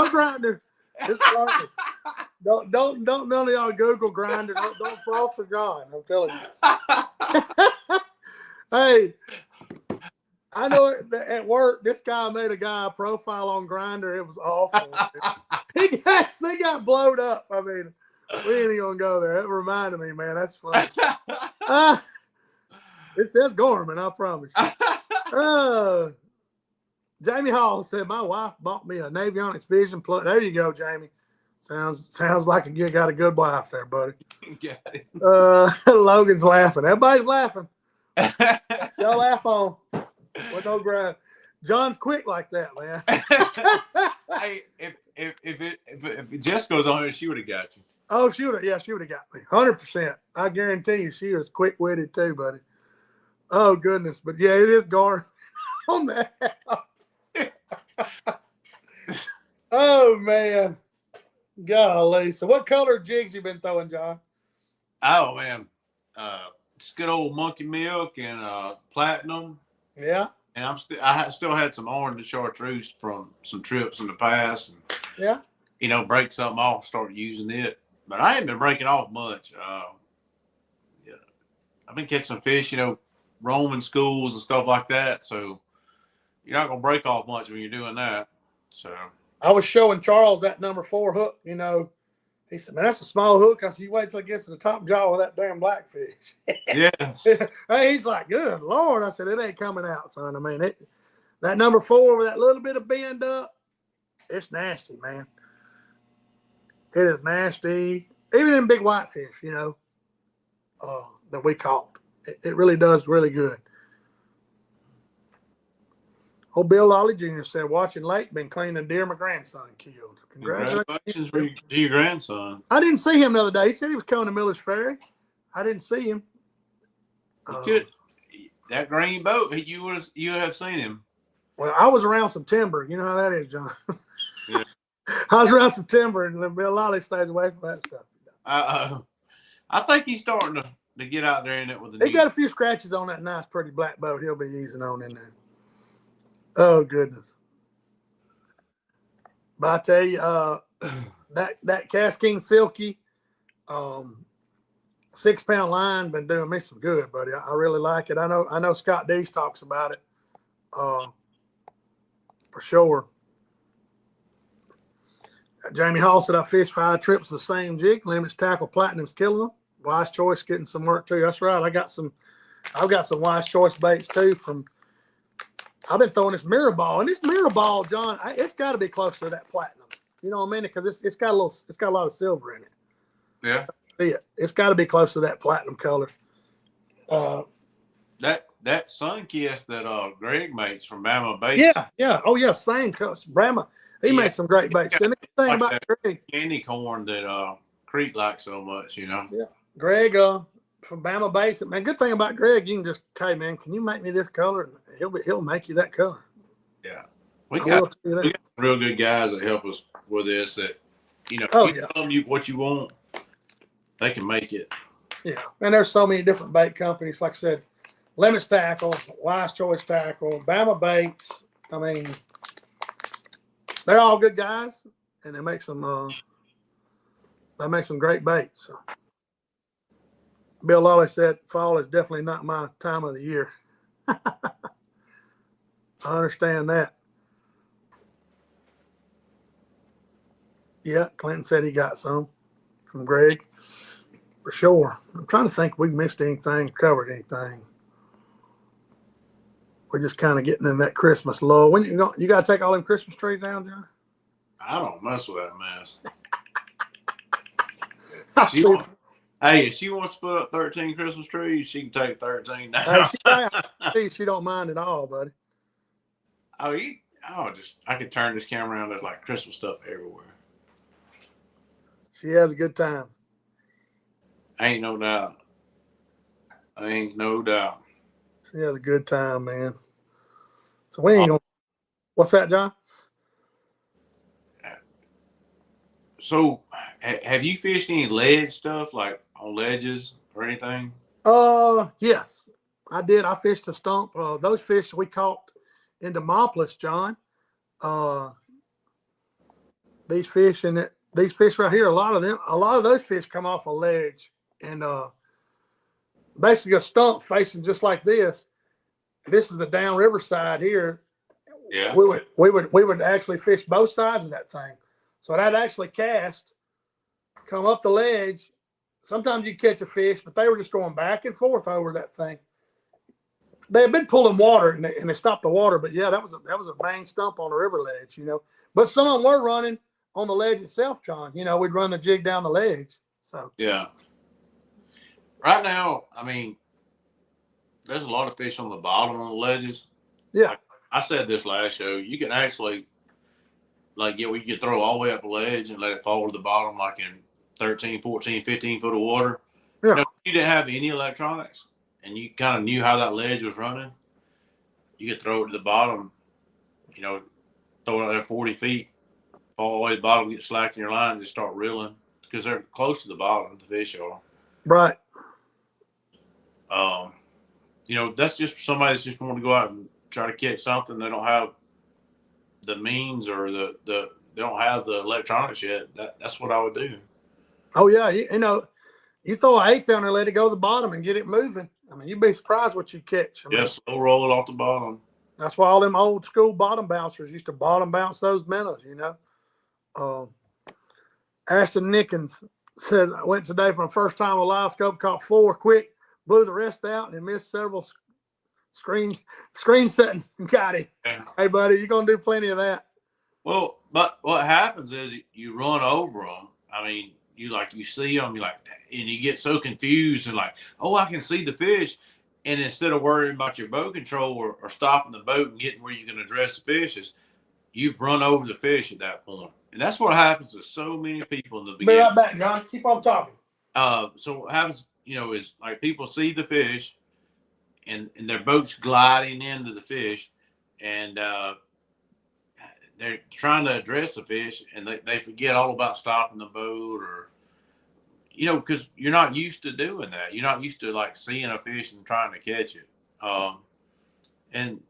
grinder. It's Garmin. Don't none of y'all Google grinder. Don't fall for God. I'm telling you. Hey, I know at work, this guy made a guy a profile on Grindr. It was awful. he got blowed up. I mean, we ain't even gonna go there. It reminded me, man. That's funny. It says Gorman, I promise you. Jamie Hall said, my wife bought me a Navionics Vision Plus. There you go, Jamie. Sounds like you got a good wife there, buddy. Got it. Logan's laughing. Everybody's laughing. Y'all laugh on. With no grind. John's quick like that, man. Hey, if Jess goes on here, she would have got you. Oh, she would have got me. 100%. I guarantee you she was quick-witted too, buddy. Oh, goodness. But, yeah, it is Garmin on that. Oh, man. Golly. So what color jigs you been throwing, John? Oh, man. Just good old monkey milk and platinum. Yeah. And I still had some orange chartreuse from some trips in the past. And, yeah. Break something off, start using it. But I ain't been breaking off much. Yeah, I've been catching fish, roaming schools and stuff like that. So you're not gonna break off much when you're doing that. So I was showing Charles that number 4 hook. He said, "Man, that's a small hook." I said, "You wait till it gets to the top jaw of that damn blackfish." Yes. Hey, he's like, "Good Lord!" I said, "It ain't coming out, son." I mean, that number 4 with that little bit of bend up, it's nasty, man. It is nasty. Even in big whitefish, that we caught. It really does really good. Old Bill Lolly Jr. said, watching Lake, been cleaning deer my grandson killed. Congratulations to your grandson. I didn't see him the other day. He said he was coming to Miller's Ferry. I didn't see him. that green boat, you would have seen him. Well, I was around some timber. You know how that is, John. Yeah. I was around some timber, and a lot of these stays away from that stuff. I think he's starting to get out there in it with the. He got a few scratches on that nice, pretty black boat. He'll be easing on in there. Oh goodness! But I tell you, that Cast King Silky, 6 pound line been doing me some good, buddy. I really like it. I know Scott Dees talks about it, for sure. Jamie Hall said I fished 5 trips the same jig. Limits Tackle Platinum's killing them. Wise Choice getting some work too. That's right. I've got some Wise Choice baits too. I've been throwing this mirror ball, and this mirror ball, John, it's got to be close to that platinum. You know what I mean? Because it's got a lot of silver in it. Yeah. See it? It's got to be close to that platinum color. That Sunkist that Greg makes from Bama Baits. Yeah. Oh yeah, same color. Brahma. He made some great baits. And the thing like about Greg, candy corn that Creek likes so much, you know. Yeah, Greg from Bama Baits. Man, good thing about Greg, you can just, hey man, can you make me this color? And he'll make you that color. Yeah, we got real good guys that help us with this. That you tell them what you want, they can make it. Yeah, and there's so many different bait companies. Like I said, Limits Tackle, Wise Choice Tackle, Bama Baits. I mean, they're all good guys, and they make some great baits. So. Bill Lawley said fall is definitely not my time of the year. I understand that. Yeah, Clinton said he got some from Greg. For sure. I'm trying to think if we missed anything, covered anything. We're just kind of getting in that Christmas lull. When you got to take all them Christmas trees down, John? I don't mess with that mess. Hey, if she wants to put up 13 Christmas trees, she can take 13 down. She don't mind at all, buddy. I could turn this camera around. There's like Christmas stuff everywhere. She has a good time. Ain't no doubt. She has a good time, man. So we ain't gonna. What's that, John? So, have you fished any ledge stuff, like on ledges or anything? Yes, I did. I fished a stump. Those fish we caught in Demopolis, John. These fish right here, a lot of those fish come off a ledge, and basically a stump facing just like this. This is the downriver side here. Yeah. We would actually fish both sides of that thing. So that actually cast, come up the ledge. Sometimes you catch a fish, but they were just going back and forth over that thing. They had been pulling water, and they stopped the water. But yeah, that was a main stump on the river ledge, But some of them were running on the ledge itself, John. We'd run the jig down the ledge. So yeah. Right now, I mean, there's a lot of fish on the bottom of the ledges. Yeah. I said this last show. You can actually, we could throw all the way up the ledge and let it fall to the bottom, like in 13, 14, 15 foot of water. Yeah. If you didn't have any electronics and you kind of knew how that ledge was running, you could throw it to the bottom, throw it out there 40 feet, fall all the way to the bottom, get slack in your line, and just start reeling because they're close to the bottom, the fish are. Right. That's just for somebody that's just wanting to go out and try to catch something. They don't have the means or they don't have the electronics yet. That's what I would do. Oh yeah, you throw an 8th down there, let it go to the bottom and get it moving. I mean, you'd be surprised what you catch. Slow roll it off the bottom. That's why all them old school bottom bouncers used to bottom bounce those minnows. Ashton Nickens said, I went today for my first time with live scope, caught 4 quick, blew the rest out, and missed several screen setting. Got him. Yeah. Hey, buddy, you're going to do plenty of that. Well, but what happens is you run over them. I mean, you see them, and you get so confused and I can see the fish. And instead of worrying about your boat control or stopping the boat and getting where you can address the fishes, you've run over the fish at that point. And that's what happens to so many people in the beginning. Be right back, John. Keep on talking. So what happens, is people see the fish and their boat's gliding into the fish, and they're trying to address the fish, and they forget all about stopping the boat, or because you're not used to doing that. You're not used to like seeing a fish and trying to catch it, and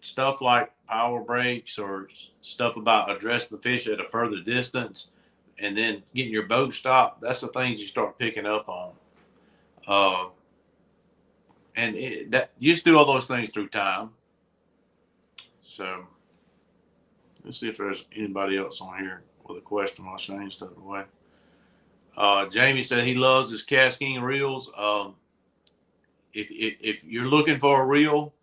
stuff like power breaks or stuff about addressing the fish at a further distance, and then getting your boat stopped. That's the things you start picking up on. And that you just do all those things through time. So let's see if there's anybody else on here with a question while Shane stepped away. Jamie said he loves his Cast King reels. If you're looking for a reel,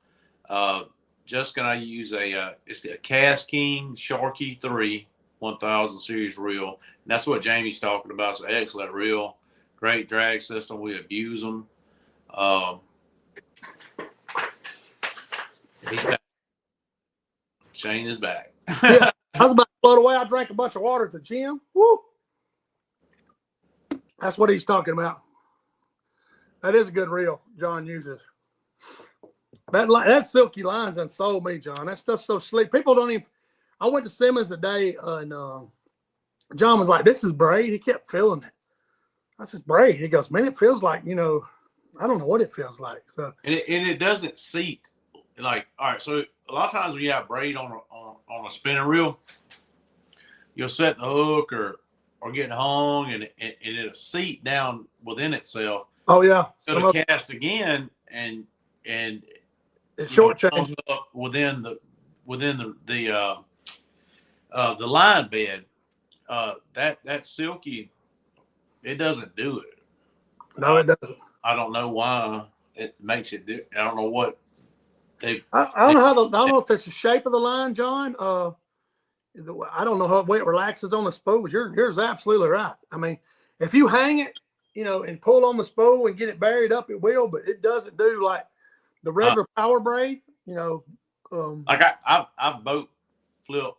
just gonna use it's a Cast King Sharky 3 1000 series reel. And that's what Jamie's talking about. It's an excellent reel, great drag system. We abuse them. He's back. Shane is back. Yeah, I was about to float away. I drank a bunch of water at the gym. Woo! That's what he's talking about. That is a good reel John uses. That silky line's unsold me, John. That stuff's so sleek. People don't even. I went to Simmons today, and John was like, "This is braid." He kept feeling it. I said, "Braid." He goes, "Man, it feels like I don't know what it feels like." So and it doesn't seat. Like, all right, so a lot of times when you have braid on a spinning reel, you'll set the hook or get hung, and it'll seat down within itself. Oh yeah, so to cast again, and it's short change up within the line bed. That silky, it doesn't do it. No, it doesn't. I don't know why it makes it. I don't know what. I don't know if it's the shape of the line, John. I don't know how the way it relaxes on the spool. You're absolutely right. I mean, if you hang it, and pull on the spool and get it buried up, it will. But it doesn't do like the regular power braid. Like I've boat flip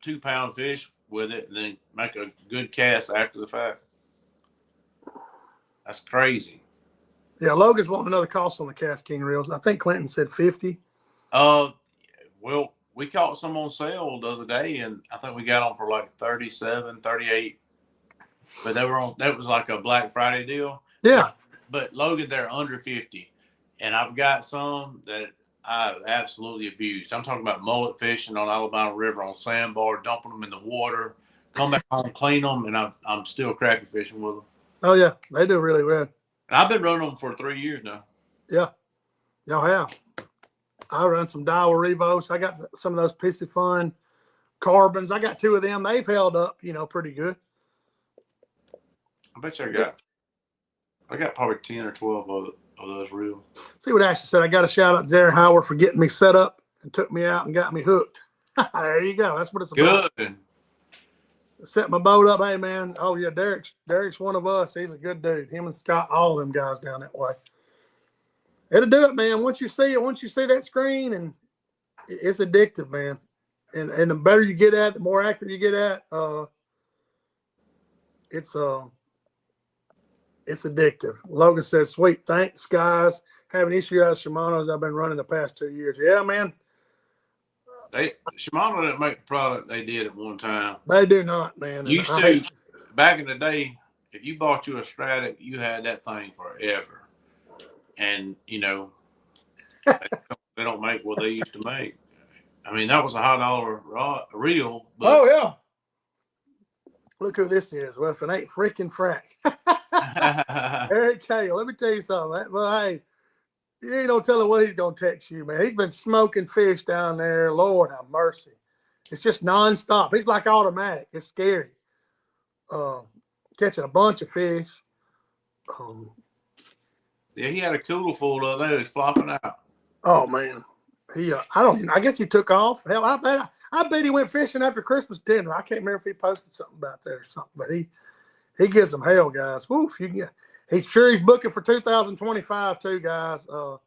2-pound fish with it, and then make a good cast after the fact. That's crazy. Yeah, Logan's wanting another cost on the Cast King reels. I think Clinton said 50. Well, we caught some on sale the other day, and I think we got them for like 37, 38. But that was like a Black Friday deal. Yeah. But Logan, they're under 50. And I've got some that I've absolutely abused. I'm talking about mullet fishing on Alabama River on sandbar, dumping them in the water, come back home, clean them, and I'm still crappie fishing with them. Oh, yeah. They do really well. And I've been running them for 3 years now. Yeah. Y'all have. I run some Daiwa Revos. I got some of those Piscifun carbons. I got 2 of them. They've held up, pretty good. I bet you I got probably 10 or 12 of those reels. See what Ashley said. I got a shout out to Darren Howard for getting me set up and took me out and got me hooked. There you go. That's what it's about. Good. Set my boat up. Hey, man. Oh, yeah, Derek's one of us. He's a good dude. Him and Scott, all of them guys down that way. It'll do it, man. Once you see that screen, and it's addictive, man. And the better you get at, the more accurate you get at, it's addictive. Logan said, "Sweet, thanks, guys. Have an issue out of Shimano's I've been running the past 2 years." Yeah, man. Shimano didn't make the product they did at one time. They do not, man. Back in the day, if you bought you a Stratic, you had that thing forever. And, they don't make what they used to make. I mean, that was a high dollar reel. But oh, yeah. Look who this is. Well, if it ain't freaking Frank. Eric Cagle, let me tell you something. Well, hey, you ain't no telling what he's going to text you, man. He's been smoking fish down there. Lord have mercy. It's just nonstop. He's like automatic. It's scary. Catching a bunch of fish. Yeah, he had a cooler full the other day that's flopping out. Oh, man. I guess he took off. Hell, I bet he went fishing after Christmas dinner. I can't remember if he posted something about that or something, but he gives them hell, guys. Woof, he's sure he's booking for 2025 too, guys. I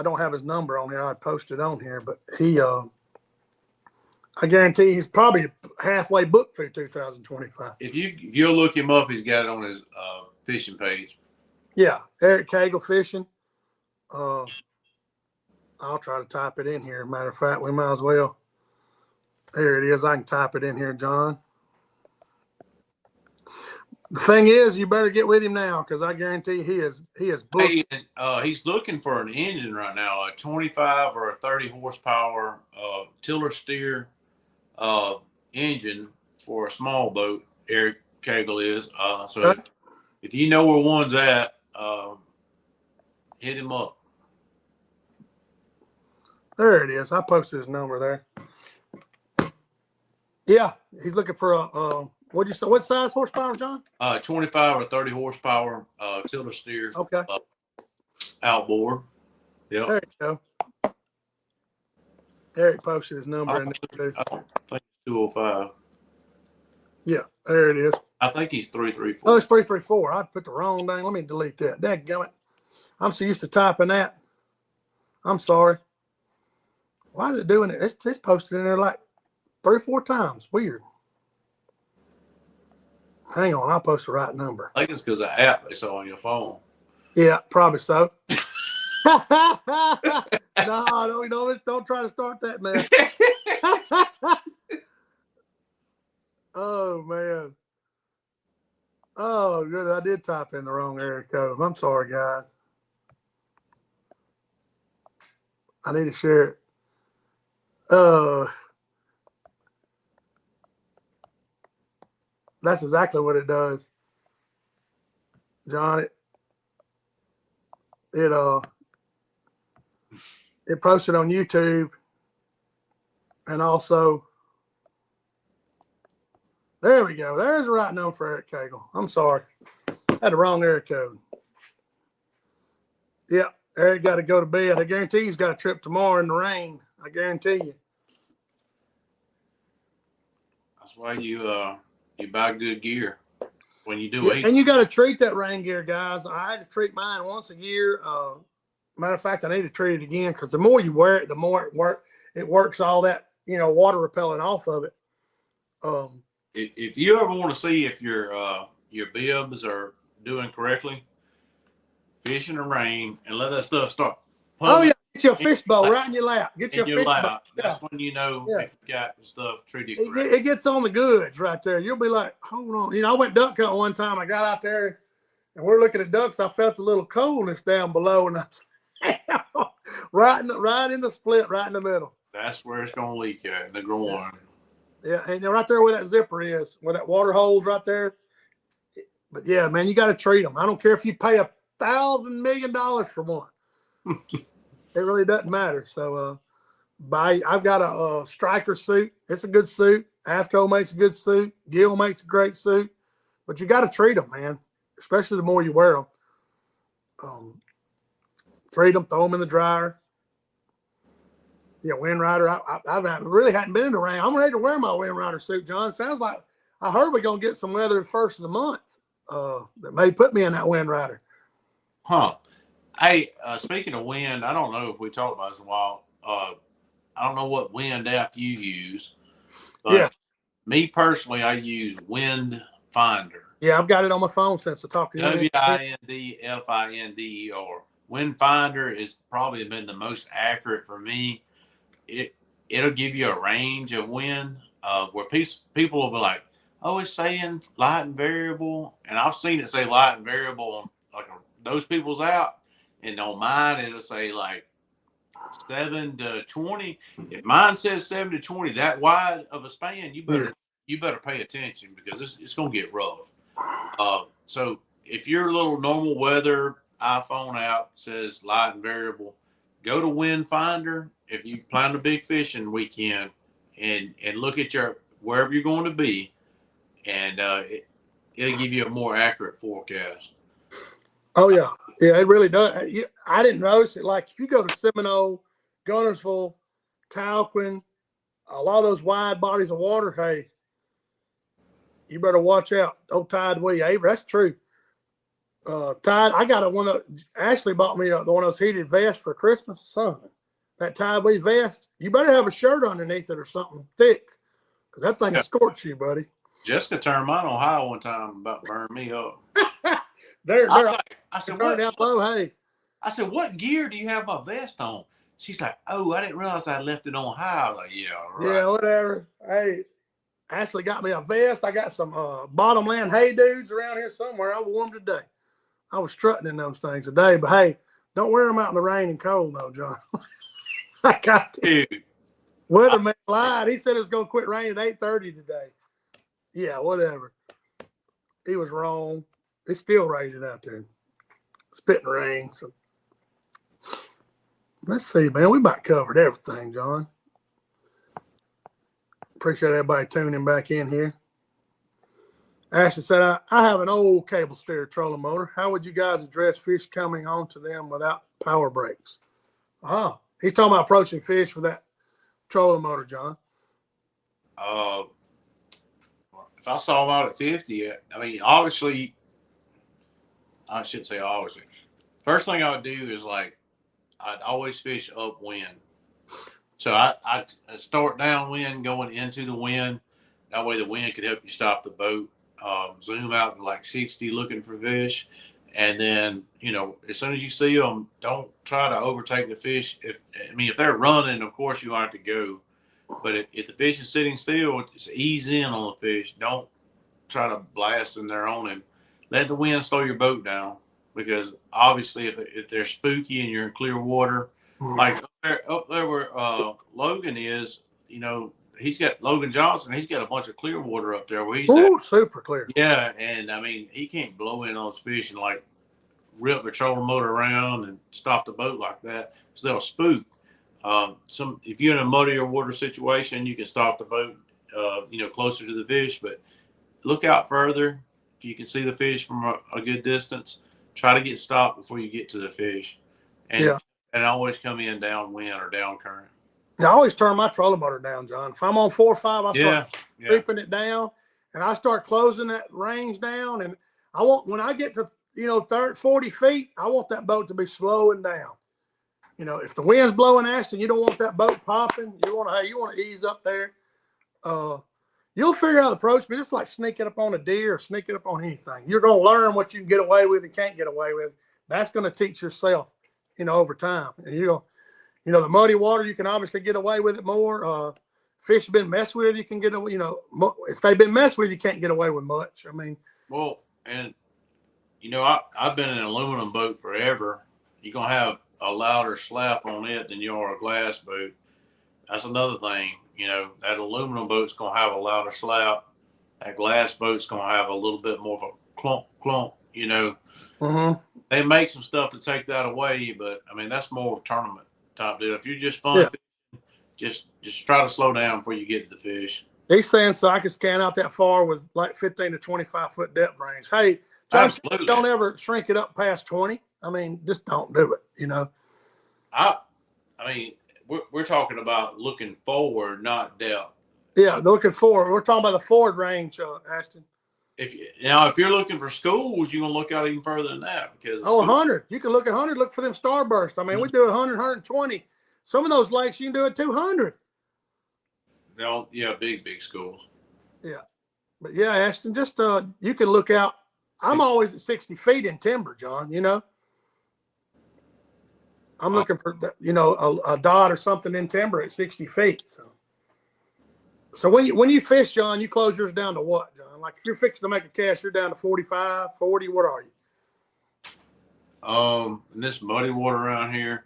don't have his number on here. I'd post it on here, but I guarantee he's probably halfway booked through 2025. If you'll look him up, he's got it on his fishing page. Yeah, Eric Cagle Fishing. I'll try to type it in here. Matter of fact, we might as well. There it is. I can type it in here, John. The thing is, you better get with him now because I guarantee you he is booked. Hey, he's looking for an engine right now, a 25 or a 30 horsepower tiller steer engine for a small boat. Eric Cagle is. So if you know where one's at, hit him up. There it is. I posted his number there. Yeah, he's looking for a. What'd you say? What size horsepower, John? 25 or 30 horsepower tiller steer. Okay. Outboard. Yep. There you go. Eric posted his number in there too. I don't think it's 205. Yeah, there it is. I think he's 334. Oh, it's 334. I put the wrong thing. Let me delete that. Dadgummit. I'm so used to typing that. I'm sorry. Why is it doing it? It's posted in there like 3 or 4 times. Weird. Hang on, I'll post the right number. I think it's because of the app they saw on your phone. Yeah, probably so. No, don't try to start that, man. Oh, man. Oh, good. I did type in the wrong area code. I'm sorry, guys. I need to share it. That's exactly what it does, John. It posted on YouTube, and also there we go. There's the right number for Eric Cagle. I'm sorry, I had the wrong area code. Yep, Eric got to go to bed. I guarantee he's got a trip tomorrow in the rain. I guarantee you. That's why you buy good gear when you do it. And you got to treat that rain gear, guys. I had to treat mine once a year. Matter of fact, I need to treat it again because the more you wear it, the more it works all that water repellent off of it. If you ever want to see if your bibs are doing correctly, fish in the rain and let that stuff start. Oh yeah, get your fish bowl right in your lap. Get your fish bowl. That's when you know if you got the stuff treated correctly. It gets on the goods right there. You'll be like, hold on. I went duck hunting one time. I got out there and we're looking at ducks. I felt a little coldness down below, and I was right in the split, right in the middle. That's where it's gonna leak at, in the groin. Yeah, and right there where that zipper is, where that water hole's right there. But yeah, man, you got to treat them. I don't care if you pay $1,000 million for one. It really doesn't matter. So, I've got a striker suit. It's a good suit. AFCO makes a good suit. Gill makes a great suit. But you got to treat them, man, especially the more you wear them. Treat them, throw them in the dryer. Yeah, Wind Rider. I really hadn't been in the rain. I'm ready to wear my Wind Rider suit, John. Sounds like I heard we're going to get some weather the first of the month that may put me in that Wind Rider. Huh. Hey, speaking of wind, I don't know if we talked about this in a while. I don't know what wind app you use. But me personally, I use Wind Finder. Yeah, I've got it on my phone since I talked to you. WINDFINDER. Wind Finder has probably been the most accurate for me. It'll give you a range of wind where people will be like, oh, it's saying light and variable. And I've seen it say light and variable on like those people's out. And on mine, it'll say like 7 to 20. If mine says 7 to 20, that wide of a span, you better pay attention because it's going to get rough. So if your little normal weather iPhone app says light and variable, go to Wind Finder if you plan a big fishing weekend and look at wherever you're going to be, and it'll give you a more accurate forecast. Oh yeah, it really does. I didn't notice it. Like if you go to Seminole, Gunnersville, Talquin, a lot of those wide bodies of water, hey, you better watch out. Old Tide Way, Avery, that's true. Tide, I got one that Ashley bought me one of those heated vests for Christmas. Son, that Tide Way vest, you better have a shirt underneath it or something thick, because that thing will scorch you, buddy. Jessica turned mine on high one time, about to burn me up. I said, what? Down low, hey. I said, what gear do you have my vest on? She's like, oh, I didn't realize I left it on high. I was like, yeah, all right. Yeah, whatever. Hey, Ashley got me a vest. I got some bottomland hay dudes around here somewhere. I wore them today. I was strutting in those things today, but hey, don't wear them out in the rain and cold, though, John. I got to. Dude, Weatherman lied. He said it was going to quit raining at 8:30 today. Yeah, whatever. He was wrong. It's still raining out there. Spitting rain. So let's see, man. We about covered everything, John. Appreciate everybody tuning back in here. Ashley said, I have an old cable steer trolling motor. How would you guys address fish coming onto them without power brakes? Oh, he's talking about approaching fish with that trolling motor, John. If I saw them out at 50, I mean, obviously, I shouldn't say obviously. First thing I would do is like, I'd always fish upwind. So I start downwind going into the wind. That way the wind could help you stop the boat. Zoom out to like 60 looking for fish. And then, you know, as soon as you see them, don't try to overtake the fish. If they're running, of course you have to go. But if the fish is sitting still, just ease in on the fish. Don't try to blast in there on him. Let the wind slow your boat down, because obviously if they're spooky and you're in clear water, like up there where Logan is, you know, he's got Logan Johnson. He's got a bunch of clear water up there where he's at. Super clear. Yeah, and I mean he can't blow in on those fish and like rip the trolling motor around and stop the boat like that, because they'll spook. If you're in a muddier water situation, you can stop the boat, you know, closer to the fish. But look out further. If you can see the fish from a good distance, try to get stopped before you get to the fish, and always come in downwind or down current. I always turn my trolling motor down, John. If I'm on 4 or 5, I start creeping it down, and I start closing that range down. And I want, when I get to, you know, 30, 40 feet, I want that boat to be slowing down. You know, if the wind's blowing, Ashton, you don't want that boat popping. You want to ease up there. You'll figure out the approach, but it's like sneaking up on a deer or sneaking up on anything. You're going to learn what you can get away with and can't get away with. That's going to teach yourself, you know, over time. And you know, the muddy water, you can obviously get away with it more. Fish have been messed with, you can get away. You know, if they've been messed with, you can't get away with much. I mean, well, and you know, I've been in an aluminum boat forever. You're gonna have a louder slap on it than you are a glass boat. That's another thing. You know, that aluminum boat's gonna have a louder slap. That glass boat's gonna have a little bit more of a clunk, clunk. You know, They make some stuff to take that away, but I mean that's more of a tournament type deal. If you're just fun fishing, just try to slow down before you get to the fish. He's saying so I can scan out that far with like 15 to 25 foot depth range. Hey, John, don't ever shrink it up past 20. I mean, just don't do it, you know. I mean, we're talking about looking forward, not depth. Yeah, looking forward. We're talking about the forward range, Ashton. If you're looking for schools, you're gonna look out even further than that, because 100. You can look at 100. Look for them starbursts. I mean, we do 100, 120. Some of those lakes you can do at 200. Yeah, big schools. Yeah, but yeah, Ashton, just you can look out. I'm always at 60 feet in timber, John. You know, I'm looking for you know a dot or something in timber at 60 feet. So when you fish, John, you close yours down to what, John? Like if you're fixing to make a cast, you're down to 45, 40. What are you? In this muddy water around here,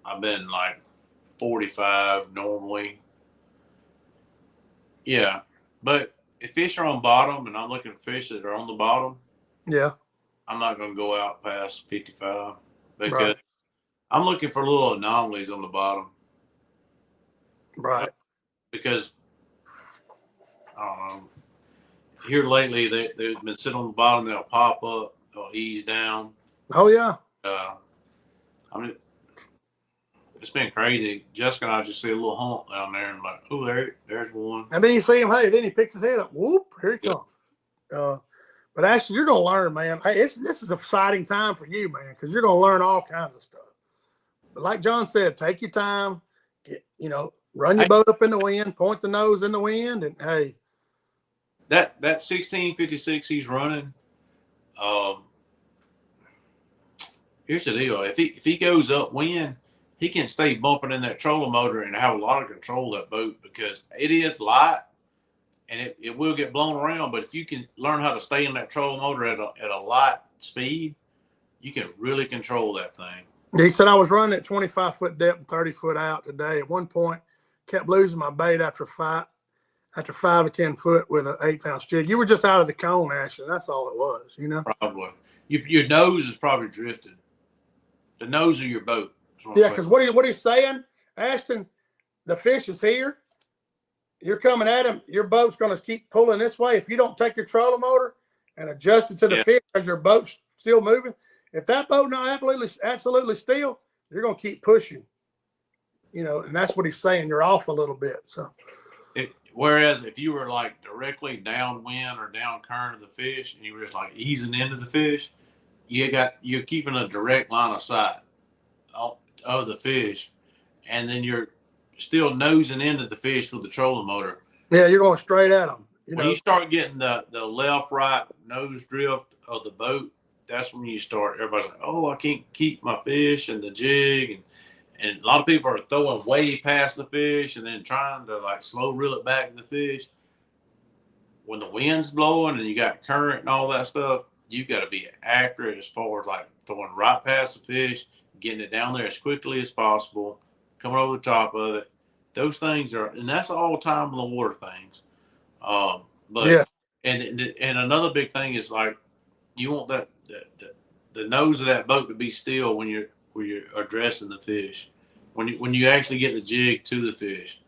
I've been like 45 normally. Yeah, but if fish are on bottom and I'm looking for fish that are on the bottom, I'm not going to go out past 55 because I'm looking for little anomalies on the bottom. Right. Because I don't know. Here lately, they've been sitting on the bottom. They'll pop up. They'll ease down. Oh yeah. I mean, it's been crazy. Jessica and I just see a little hump down there, and I'm like, oh, there's one. And then you see him. Hey, then he picks his head up. Whoop! Here he comes. But actually, you're gonna learn, man. Hey, this is an exciting time for you, man, because you're gonna learn all kinds of stuff. But like John said, take your time. Run your boat up in the wind, point the nose in the wind, and hey. That 1656 he's running, here's the deal. If he goes upwind, he can stay bumping in that trolling motor and have a lot of control of that boat because it is light and it will get blown around. But if you can learn how to stay in that trolling motor at a light speed, you can really control that thing. He said I was running at 25-foot depth and 30-foot out today. At one point, kept losing my bait after 5 or 10 foot with an 1/8 ounce jig. You were just out of the cone, Ashton. That's all it was, you know. Probably. Your nose is probably drifted. The nose of your boat. Yeah, because what he's saying, Ashton, the fish is here. You're coming at him. Your boat's going to keep pulling this way. If you don't take your trolling motor and adjust it to the fish as your boat's still moving, if that boat not absolutely still, you're going to keep pushing. You know, and that's what he's saying. You're off a little bit. So, whereas if you were like directly downwind or down current of the fish, and you were just like easing into the fish, you're keeping a direct line of sight of the fish, and then you're still nosing into the fish with the trolling motor. Yeah, you're going straight at them. When you start getting the left right nose drift of the boat, that's when you start. Everybody's like, "Oh, I can't keep my fish and the jig," and a lot of people are throwing way past the fish and then trying to like slow reel it back to the fish. When the wind's blowing and you got current and all that stuff, you've got to be accurate as far as like throwing right past the fish, getting it down there as quickly as possible, coming over the top of it. Those things are, and that's all time in the water things. But yeah. And another big thing is like you want the nose of that boat to be still when you're addressing the fish. When you actually get the jig to the fish.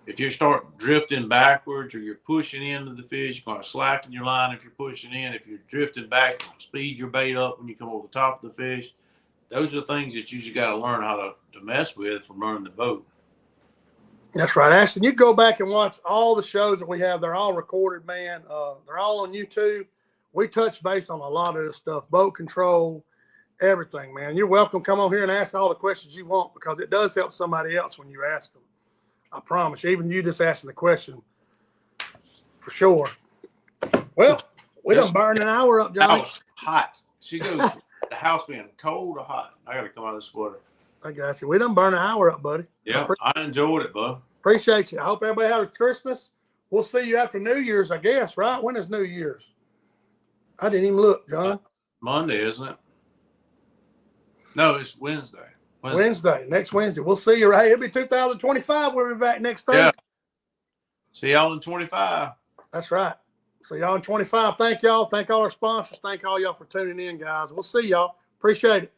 If you start drifting backwards or you're pushing into the fish, you're going to slacken your line if you're pushing in. If you're drifting back, speed your bait up when you come over the top of the fish. Those are the things that you just got to learn how to mess with from running the boat. That's right, Ashton. You go back and watch all the shows that we have. They're all recorded, man. They're all on YouTube. We touch base on a lot of this stuff, boat control, everything, man. You're welcome. Come on here and ask all the questions you want because it does help somebody else when you ask them. I promise. Even you just asking the question, for sure. Well, we done burned an hour up, Johnny. Hot. She goes, the house being cold or hot. I got to come out of this water. I got you. We done burned an hour up, buddy. Yeah, I enjoyed it, bud. Appreciate you. I hope everybody had a Christmas. We'll see you after New Year's, I guess, right? When is New Year's? I didn't even look, John. Monday, isn't it? No, it's Wednesday. Wednesday. Next Wednesday. We'll see you, right? It'll be 2025. We'll be back next Thursday. Yeah. See y'all in 25. That's right. See y'all in 25. Thank y'all. Thank all our sponsors. Thank all y'all for tuning in, guys. We'll see y'all. Appreciate it.